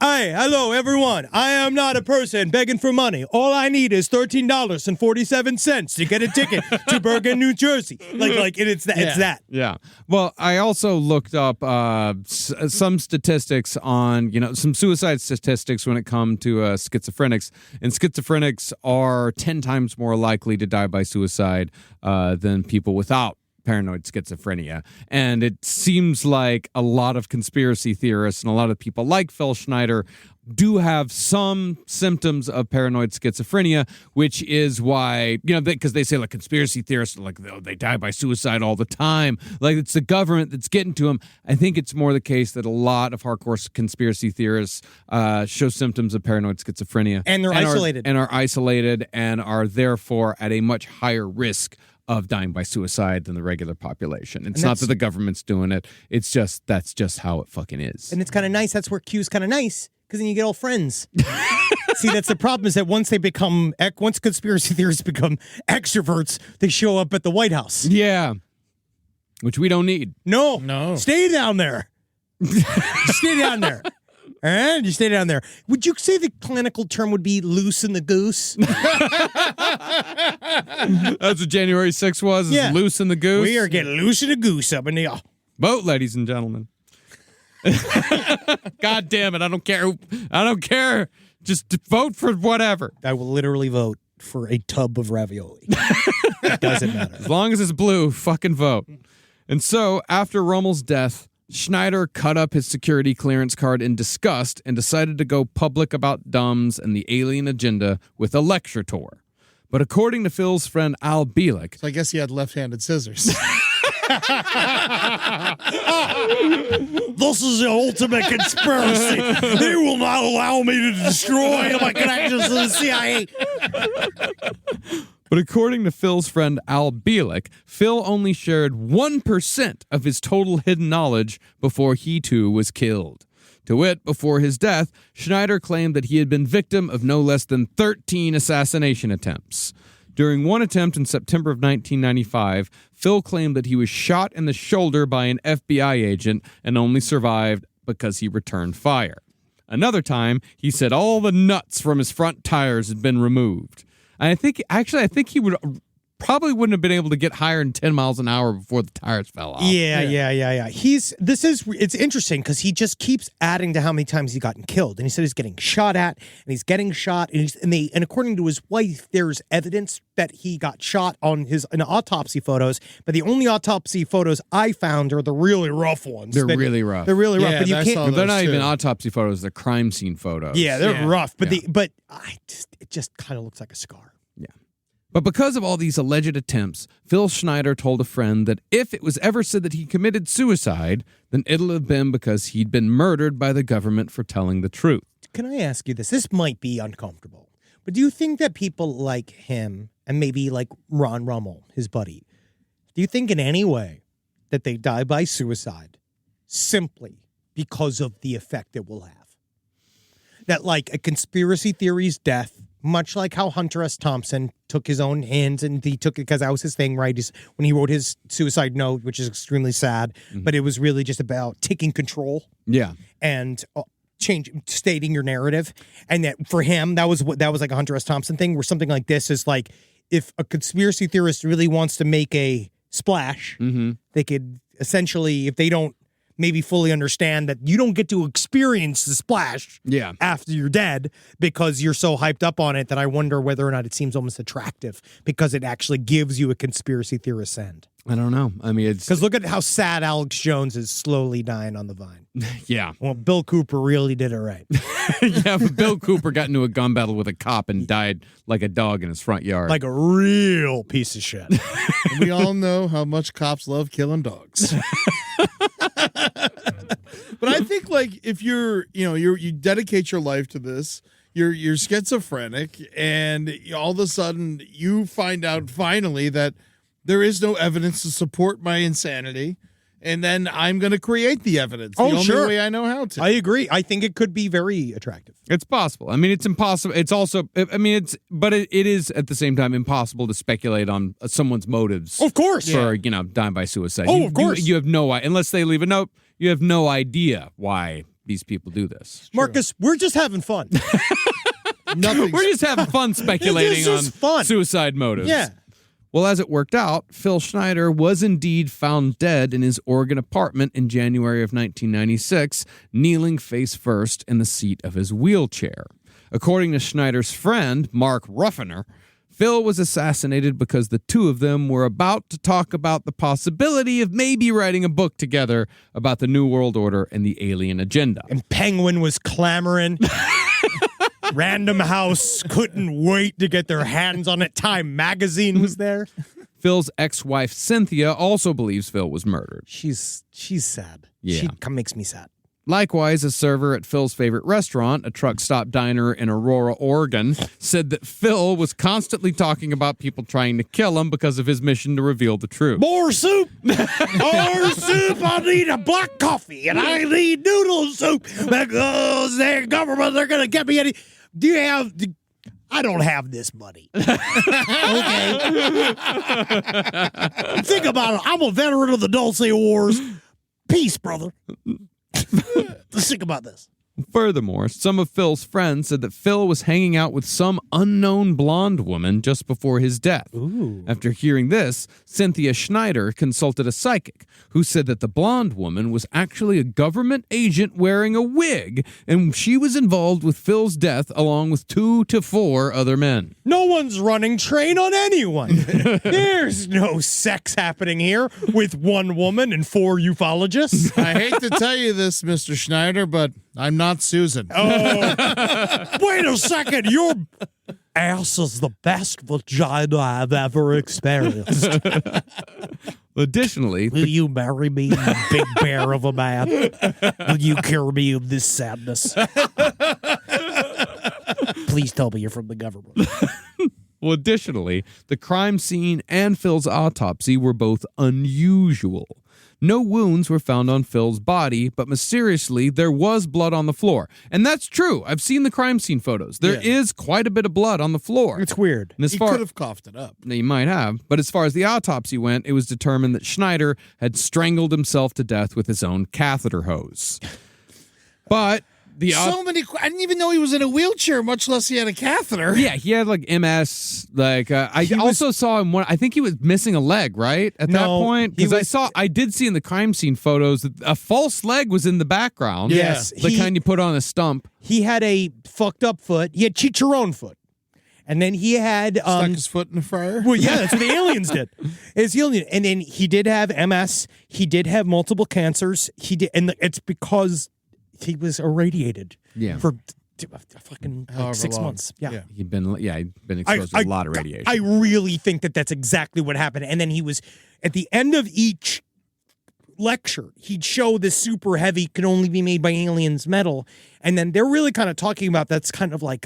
Hey, hello, everyone. I am not a person begging for money. All I need is $13.47 to get a ticket to Bergen, New Jersey. It's that. Yeah. Well, I also looked up some statistics on, some suicide statistics when it comes to schizophrenics. And schizophrenics are 10 times more likely to die by suicide than people without paranoid schizophrenia. And it seems like a lot of conspiracy theorists and a lot of people like Phil Schneider do have some symptoms of paranoid schizophrenia, which is why, because they say like conspiracy theorists, like they die by suicide all the time. Like it's the government that's getting to them. I think it's more the case that a lot of hardcore conspiracy theorists show symptoms of paranoid schizophrenia. And they're isolated. And are isolated and are therefore at a much higher risk of dying by suicide than the regular population. It's not that the government's doing it. It's just, that's just how it fucking is. And it's kind of nice. That's where Q's kind of nice. Because then you get all friends. See, that's the problem is that once conspiracy theorists become extroverts, they show up at the White House. Yeah. Which we don't need. No. Stay down there. Stay down there. All right? You stay down there. Would you say the clinical term would be loose in the goose? That's what January 6th was? Yeah. Loose in the goose? We are getting loose in the goose up in the... Vote, ladies and gentlemen. God damn it. I don't care. Just vote for whatever. I will literally vote for a tub of ravioli. It doesn't matter. As long as it's blue, fucking vote. And so, after Rommel's death, Schneider cut up his security clearance card in disgust and decided to go public about DUMBs and the alien agenda with a lecture tour. But according to Phil's friend Al Bielek... So I guess he had left-handed scissors. This is the ultimate conspiracy. They will not allow me to destroy my connections to the CIA. But according to Phil's friend Al Bielek, Phil only shared 1% of his total hidden knowledge before he too was killed. To wit, before his death, Schneider claimed that he had been victim of no less than 13 assassination attempts. During one attempt in September of 1995, Phil claimed that he was shot in the shoulder by an FBI agent and only survived because he returned fire. Another time, he said all the nuts from his front tires had been removed. And I think he wouldn't have been able to get higher than 10 miles an hour before the tires fell off. Yeah. It's interesting because he just keeps adding to how many times he's gotten killed. And he said he's getting shot at, and he's getting shot, and according to his wife, there's evidence that he got shot in autopsy photos. But the only autopsy photos I found are the really rough ones. They're really rough. They're really rough. Yeah, But you can't. They're not even autopsy photos. They're crime scene photos. Yeah, they're rough. But Yeah. it just kind of looks like a scar. But because of all these alleged attempts, Phil Schneider told a friend that if it was ever said that he committed suicide, then it'll have been because he'd been murdered by the government for telling the truth. Can I ask you this? This might be uncomfortable, but do you think that people like him and maybe like Ron Rummel, his buddy, do you think in any way that they die by suicide simply because of the effect it will have? That like a conspiracy theory's death, much like how Hunter S. Thompson took his own hands and he took it because that was his thing, right? When he wrote his suicide note, which is extremely sad, but it was really just about taking control. Yeah. And stating your narrative. And that for him, that was like a Hunter S. Thompson thing where something like this is like, if a conspiracy theorist really wants to make a splash, they could essentially, if they don't maybe fully understand that you don't get to experience the splash after you're dead because you're so hyped up on it that I wonder whether or not it seems almost attractive because it actually gives you a conspiracy theorist's end. I don't know. I mean, it's... Because look at how sad Alex Jones is slowly dying on the vine. Yeah. Well, Bill Cooper really did it right. Yeah, but Bill Cooper got into a gun battle with a cop and died like a dog in his front yard. Like a real piece of shit. We all know how much cops love killing dogs. But I think like if you dedicate your life to this, you're schizophrenic, and all of a sudden you find out finally that there is no evidence to support my insanity, and then I'm going to create the evidence. The only way I know how to. I agree. I think it could be very attractive. It's possible. I mean, it's impossible. It's also, it is at the same time impossible to speculate on someone's motives. Of course. For, dying by suicide. Oh, of course. You have no, unless they leave a note, you have no idea why these people do this. Marcus, we're just having fun. We're just having fun speculating on suicide motives. Yeah. Well, as it worked out, Phil Schneider was indeed found dead in his Oregon apartment in January of 1996, kneeling face first in the seat of his wheelchair. According to Schneider's friend, Mark Ruffiner, Phil was assassinated because the two of them were about to talk about the possibility of maybe writing a book together about the New World Order and the alien agenda. And Penguin was clamoring. Random House couldn't wait to get their hands on it. Time magazine was there. Phil's ex-wife, Cynthia, also believes Phil was murdered. She's sad. Yeah. She makes me sad. Likewise, a server at Phil's favorite restaurant, a truck stop diner in Aurora, Oregon, said that Phil was constantly talking about people trying to kill him because of his mission to reveal the truth. More soup! More soup! I need a black coffee, and I need noodle soup because the government, they're going to get me any... I don't have this money. Okay? Think about it. I'm a veteran of the Dulce Wars. Peace, brother. Let's think about this. Furthermore, some of Phil's friends said that Phil was hanging out with some unknown blonde woman just before his death. Ooh. After hearing this, Cynthia Schneider consulted a psychic who said that the blonde woman was actually a government agent wearing a wig, and she was involved with Phil's death along with 2 to 4 other men. No one's running train on anyone. There's no sex happening here with one woman and 4 ufologists. I hate to tell you this, Mr. Schneider, but I'm not Susan. Oh, wait a second. Your ass is the best vagina I've ever experienced. Additionally, Will you marry me, you big bear of a man? Will you cure me of this sadness? Please tell me you're from the government. the crime scene and Phil's autopsy were both unusual. No wounds were found on Phil's body, but mysteriously, there was blood on the floor. And that's true. I've seen the crime scene photos. There is quite a bit of blood on the floor. It's weird. And He could have coughed it up. He might have. But as far as the autopsy went, it was determined that Schneider had strangled himself to death with his own catheter hose. But So many. I didn't even know he was in a wheelchair, much less he had a catheter. Yeah, he had like MS. Like I also saw him. I think he was missing a leg, right at that point. Because I did see in the crime scene photos that a false leg was in the background. Yes, the kind you put on a stump. He had a fucked up foot. He had chicharron foot, and then he had Stuck his foot in the fryer. Well, yeah, that's what the aliens did. It's the alien, and then he did have MS. He did have multiple cancers. He did, and it's because he was irradiated. For fucking like 6 long. months. Yeah. He'd been exposed to a lot of radiation. I really think that that's exactly what happened. And then he was at the end of each lecture, he'd show this super heavy, can only be made by aliens metal, and then they're really kind of talking about that's kind of like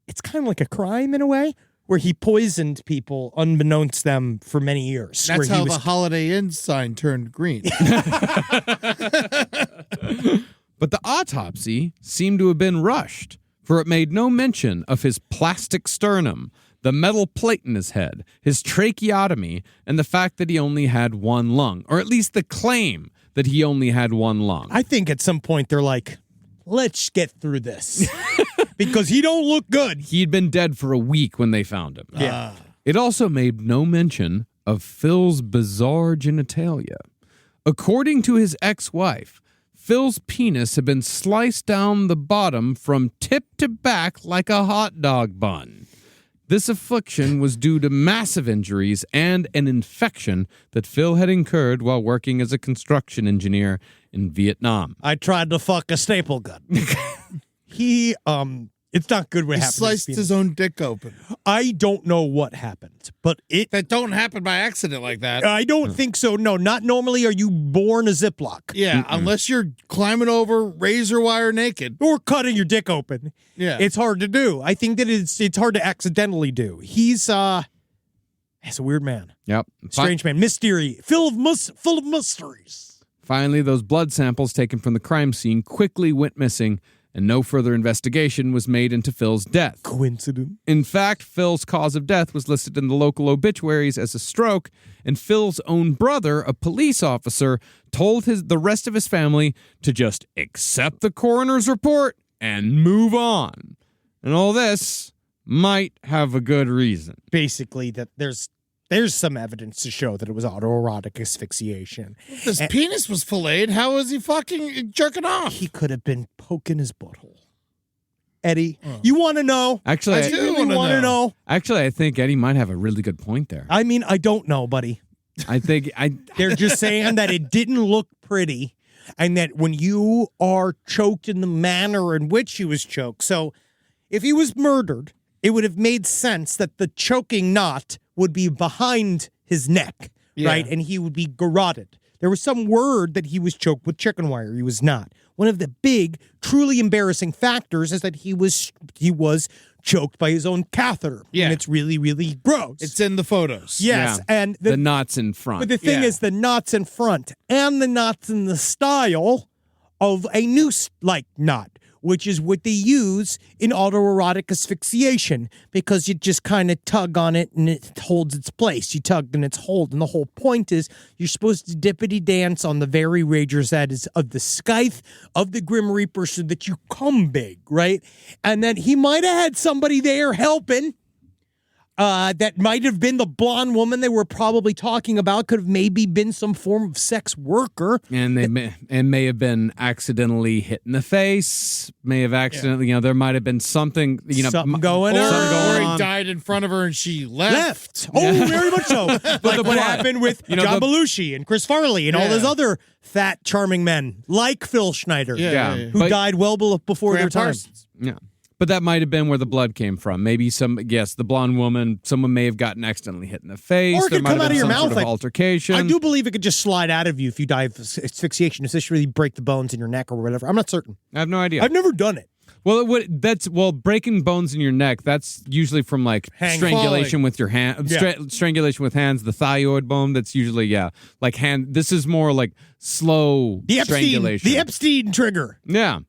it's kind of like a crime in a way, where he poisoned people unbeknownst to them for many years. That's how the Holiday Inn sign turned green. But the autopsy seemed to have been rushed, for it made no mention of his plastic sternum, the metal plate in his head, his tracheotomy, and the fact that he only had one lung, or at least the claim that he only had one lung. I think at some point they're like, let's get through this. Because he don't look good. He'd been dead for a week when they found him. Yeah. It also made no mention of Phil's bizarre genitalia. According to his ex-wife, Phil's penis had been sliced down the bottom from tip to back like a hot dog bun. This affliction was due to massive injuries and an infection that Phil had incurred while working as a construction engineer in Vietnam. I tried to fuck a staple gun. It's not good what He happened. sliced his own dick open. I don't know what happened, but That don't happen by accident like that. I don't think so. No, not normally are you born a Ziploc. Yeah, unless you're climbing over razor wire naked. Or cutting your dick open. Yeah. It's hard to do. I think that it's hard to accidentally do. He's a weird man. Yep. Strange man. Mystery. Full of mysteries. Finally, those blood samples taken from the crime scene quickly went missing, and no further investigation was made into Phil's death. Coincidence? In fact, Phil's cause of death was listed in the local obituaries as a stroke, and Phil's own brother, a police officer, told the rest of his family to just accept the coroner's report and move on. And all this might have a good reason. Basically, that there's some evidence to show that it was autoerotic asphyxiation. His penis was filleted. How was he fucking jerking off? He could have been poking his butthole. Eddie. You want to know? Actually, I do wanna want to know. Actually, I think Eddie might have a really good point there. I mean, I don't know, buddy. I think They're just saying that it didn't look pretty, and that when you are choked in the manner in which he was choked. So if he was murdered, it would have made sense that the choking knot would be behind his neck, right? And he would be garroted. There was some word that he was choked with chicken wire. He was not. One of the big, truly embarrassing factors is that he was choked by his own catheter. Yeah. And it's really, really gross. It's in the photos. Yes, Yeah. and the knots in front. but the thing is, the knots in front and the knots in the style of a noose like knot, which is what they use in autoerotic asphyxiation, because you just kind of tug on it and it holds its place. You tug and it's hold. And the whole point is you're supposed to dippity dance on the very rager's edge of the scythe of the Grim Reaper so that you come big, right? And then he might have had somebody there helping. That might have been the blonde woman they were probably talking about. Could have maybe been some form of sex worker. And they may have been accidentally hit in the face. May have accidentally, there might have been something, Something going on. something Or going he on. died in front of her and she left. Oh, very much so. Like the what blood. happened with You know, John the- Belushi and Chris Farley and all those other fat, charming men, like Phil Schneider, Yeah. who But- died well before their Graham time. Parsons. Yeah. But that might have been where the blood came from. Maybe the blonde woman, someone may have gotten accidentally hit in the face. Or it There could might come have out been of your some sort mouth. of altercation. I do believe it could just slide out of you if you die of asphyxiation, especially break the bones in your neck or whatever. I'm not certain. I have no idea. I've never done it. Well, breaking bones in your neck. That's usually from like strangulation with your hand, strangulation with hands. The thyroid bone. That's usually like hand. This is more like slow strangulation. The Epstein trigger. Yeah.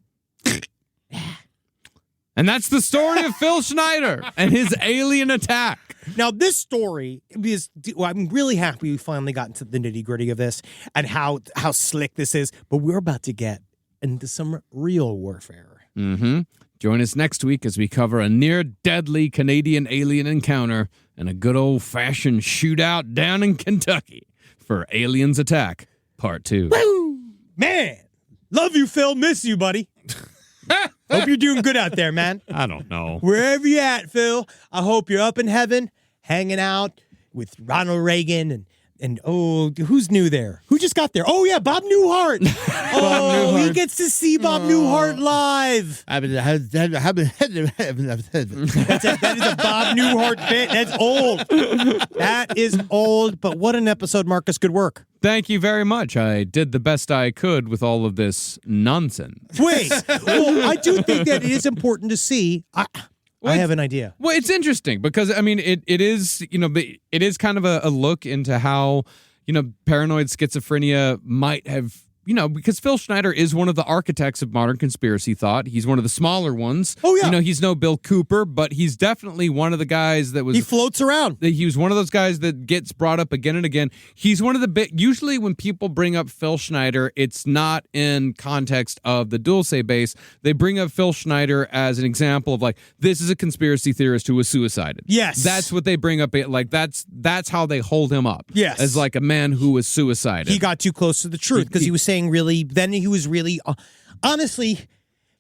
And that's the story of Phil Schneider and his alien attack. Now, this story is, I'm really happy we finally got into the nitty gritty of this and how slick this is, but we're about to get into some real warfare. Mm-hmm. Join us next week as we cover a near-deadly Canadian alien encounter and a good old-fashioned shootout down in Kentucky for Aliens Attack, Part 2. Woo! Man, love you, Phil. Miss you, buddy. Hope you're doing good out there, man. I don't know. Wherever you at, Phil, I hope you're up in heaven, hanging out with Ronald Reagan and who's new there? Who just got there? Oh, yeah, Bob Newhart. He gets to see Bob Newhart live. That is a Bob Newhart bit. That's old. That is old, but what an episode, Marcus. Good work. Thank you very much. I did the best I could with all of this nonsense. Wait. Well, I do think that it is important to see. I have an idea. Well, it's interesting because, I mean, it is, it is kind of a look into how, paranoid schizophrenia might have, because Phil Schneider is one of the architects of modern conspiracy thought. He's one of the smaller ones. Oh, yeah. He's no Bill Cooper, but he's definitely one of the guys that was... He floats around. He was one of those guys that gets brought up again and again. He's one of the usually when people bring up Phil Schneider, it's not in context of the Dulce base. They bring up Phil Schneider as an example of like, this is a conspiracy theorist who was suicided. Yes. That's what they bring up. Like that's how they hold him up. Yes. As like a man who was suicided. He got too close to the truth because he was saying honestly,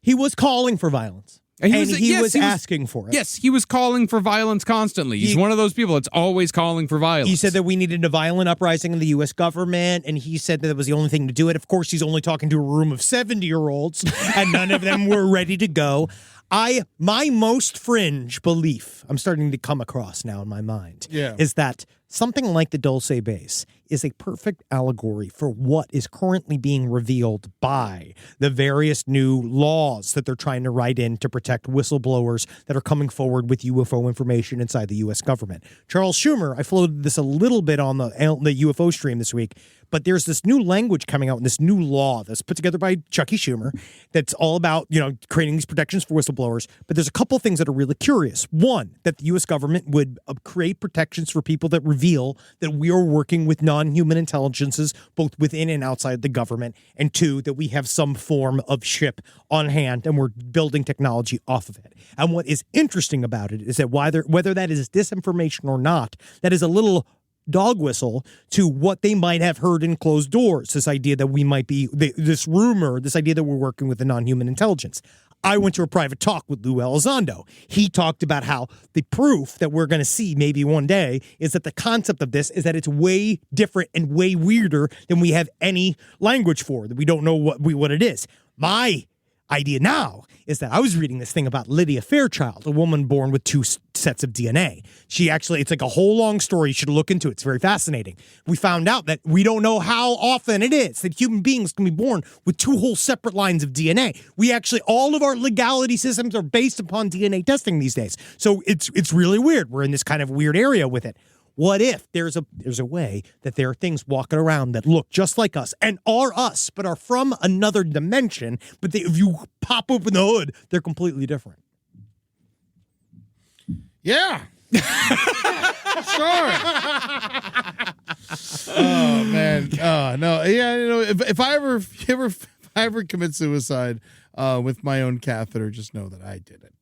he was calling for violence. And he was asking for it. Yes, he was calling for violence constantly. He's one of those people that's always calling for violence. He said that we needed a violent uprising in the U.S. government, and he said that it was the only thing to do it. Of course, he's only talking to a room of 70-year-olds, and none of them were ready to go. My most fringe belief, I'm starting to come across now in my mind, is that something like the Dulce base is a perfect allegory for what is currently being revealed by the various new laws that they're trying to write in to protect whistleblowers that are coming forward with UFO information inside the U.S. government. Charles Schumer, I floated this a little bit on the UFO stream this week, but there's this new language coming out and this new law that's put together by Chucky Schumer that's all about, creating these protections for whistleblowers. But there's a couple things that are really curious. One, that the U.S. government would create protections for people that reveal that we are working with non-human intelligences, both within and outside the government. And two, that we have some form of ship on hand and we're building technology off of it. And what is interesting about it is that whether that is disinformation or not, that is a little dog whistle to what they might have heard in closed doors. This idea that we might be, this rumor, this idea that we're working with a non-human intelligence. I went to a private talk with Lou Elizondo. He talked about how the proof that we're going to see maybe one day is that the concept of this is that it's way different and way weirder than we have any language for, that we don't know what it is. My idea now is that I was reading this thing about Lydia Fairchild, a woman born with two sets of DNA. It's like a whole long story. You should look into it. It's very fascinating. We found out that we don't know how often it is that human beings can be born with two whole separate lines of DNA. All of our legality systems are based upon DNA testing these days. So it's really weird. We're in this kind of weird area with it. What if there's a way that there are things walking around that look just like us and are us, but are from another dimension, but if you pop open the hood, they're completely different? Yeah. Sure. Oh man. No. Yeah. If I ever commit suicide with my own catheter, just know that I did it.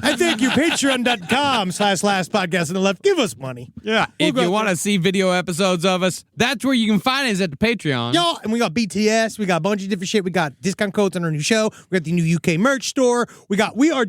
I thank you. Patreon.com/last podcast on the left. Give us money. Yeah. If you want to see video episodes of us, that's where you can find us at the Patreon. Y'all, and we got BTS. We got a bunch of different shit. We got discount codes on our new show. We got the new UK merch store. We are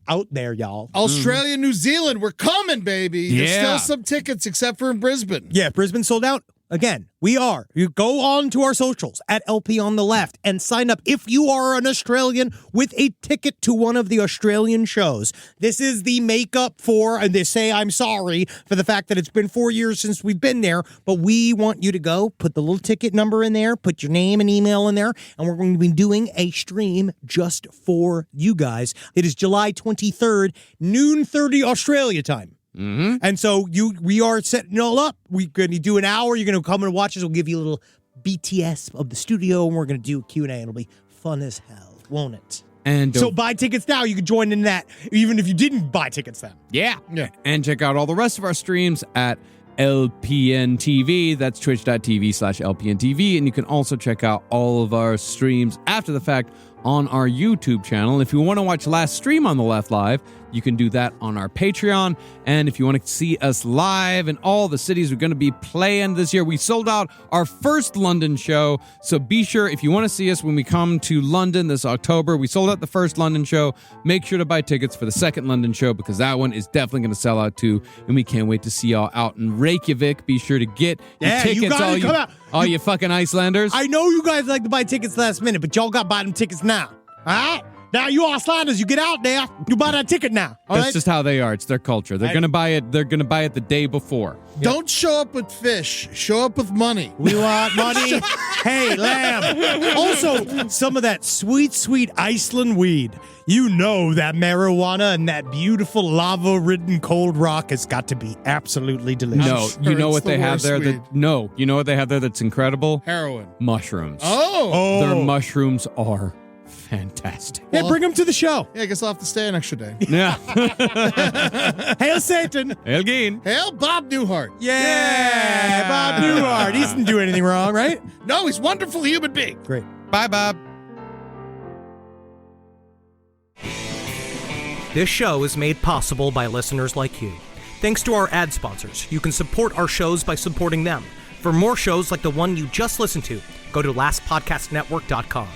out there, y'all. Australia, New Zealand, we're coming, baby. There's still some tickets, except for in Brisbane. Yeah, Brisbane sold out. Again, we are. You go on to our socials at LP on the left and sign up if you are an Australian with a ticket to one of the Australian shows. This is the makeup for, and they say I'm sorry for the fact that it's been 4 years since we've been there, but we want you to go, put the little ticket number in there, put your name and email in there, and we're going to be doing a stream just for you guys. It is July 23rd, noon 30 Australia time. Mm-hmm. And so we are setting it all up. We're going to do an hour. You're going to come and watch us. We'll give you a little BTS of the studio, and we're going to do a Q&A. It'll be fun as hell, won't it? And so buy tickets now. You can join in that, even if you didn't buy tickets then. Yeah. And check out all the rest of our streams at LPN TV. That's twitch.tv/LPN TV. And you can also check out all of our streams after the fact on our YouTube channel. If you want to watch last stream on the Left Live, you can do that on our Patreon. And if you want to see us live in all the cities we're going to be playing this year, we sold out our first London show. So be sure, if you want to see us when we come to London this October, we sold out the first London show. Make sure to buy tickets for the second London show, because that one is definitely going to sell out too. And we can't wait to see y'all out in Reykjavik. Be sure to get your tickets, all you fucking Icelanders. I know you guys like to buy tickets last minute, but y'all got to buy them tickets now. All right? Now, you Icelanders, you get out there, you buy that ticket now. That's just how they are. It's their culture. They're going to buy it. They're going to buy it the day before. Don't show up with fish. Show up with money. We want money. Hey, lamb. Also, some of that sweet, sweet Iceland weed. You know that marijuana and that beautiful lava-ridden cold rock has got to be absolutely delicious. No, you know what they have there? You know what they have there that's incredible? Heroin. Mushrooms. Oh. Their mushrooms are fantastic. Yeah, bring them to the show. Yeah, I guess I'll have to stay an extra day. Yeah. Hail Satan. Hail Geen. Hail Bob Newhart. Yeah, Bob Newhart. He didn't do anything wrong, right? No, he's a wonderful human being. Great. Bye, Bob. This show is made possible by listeners like you. Thanks to our ad sponsors, you can support our shows by supporting them. For more shows like the one you just listened to, go to lastpodcastnetwork.com.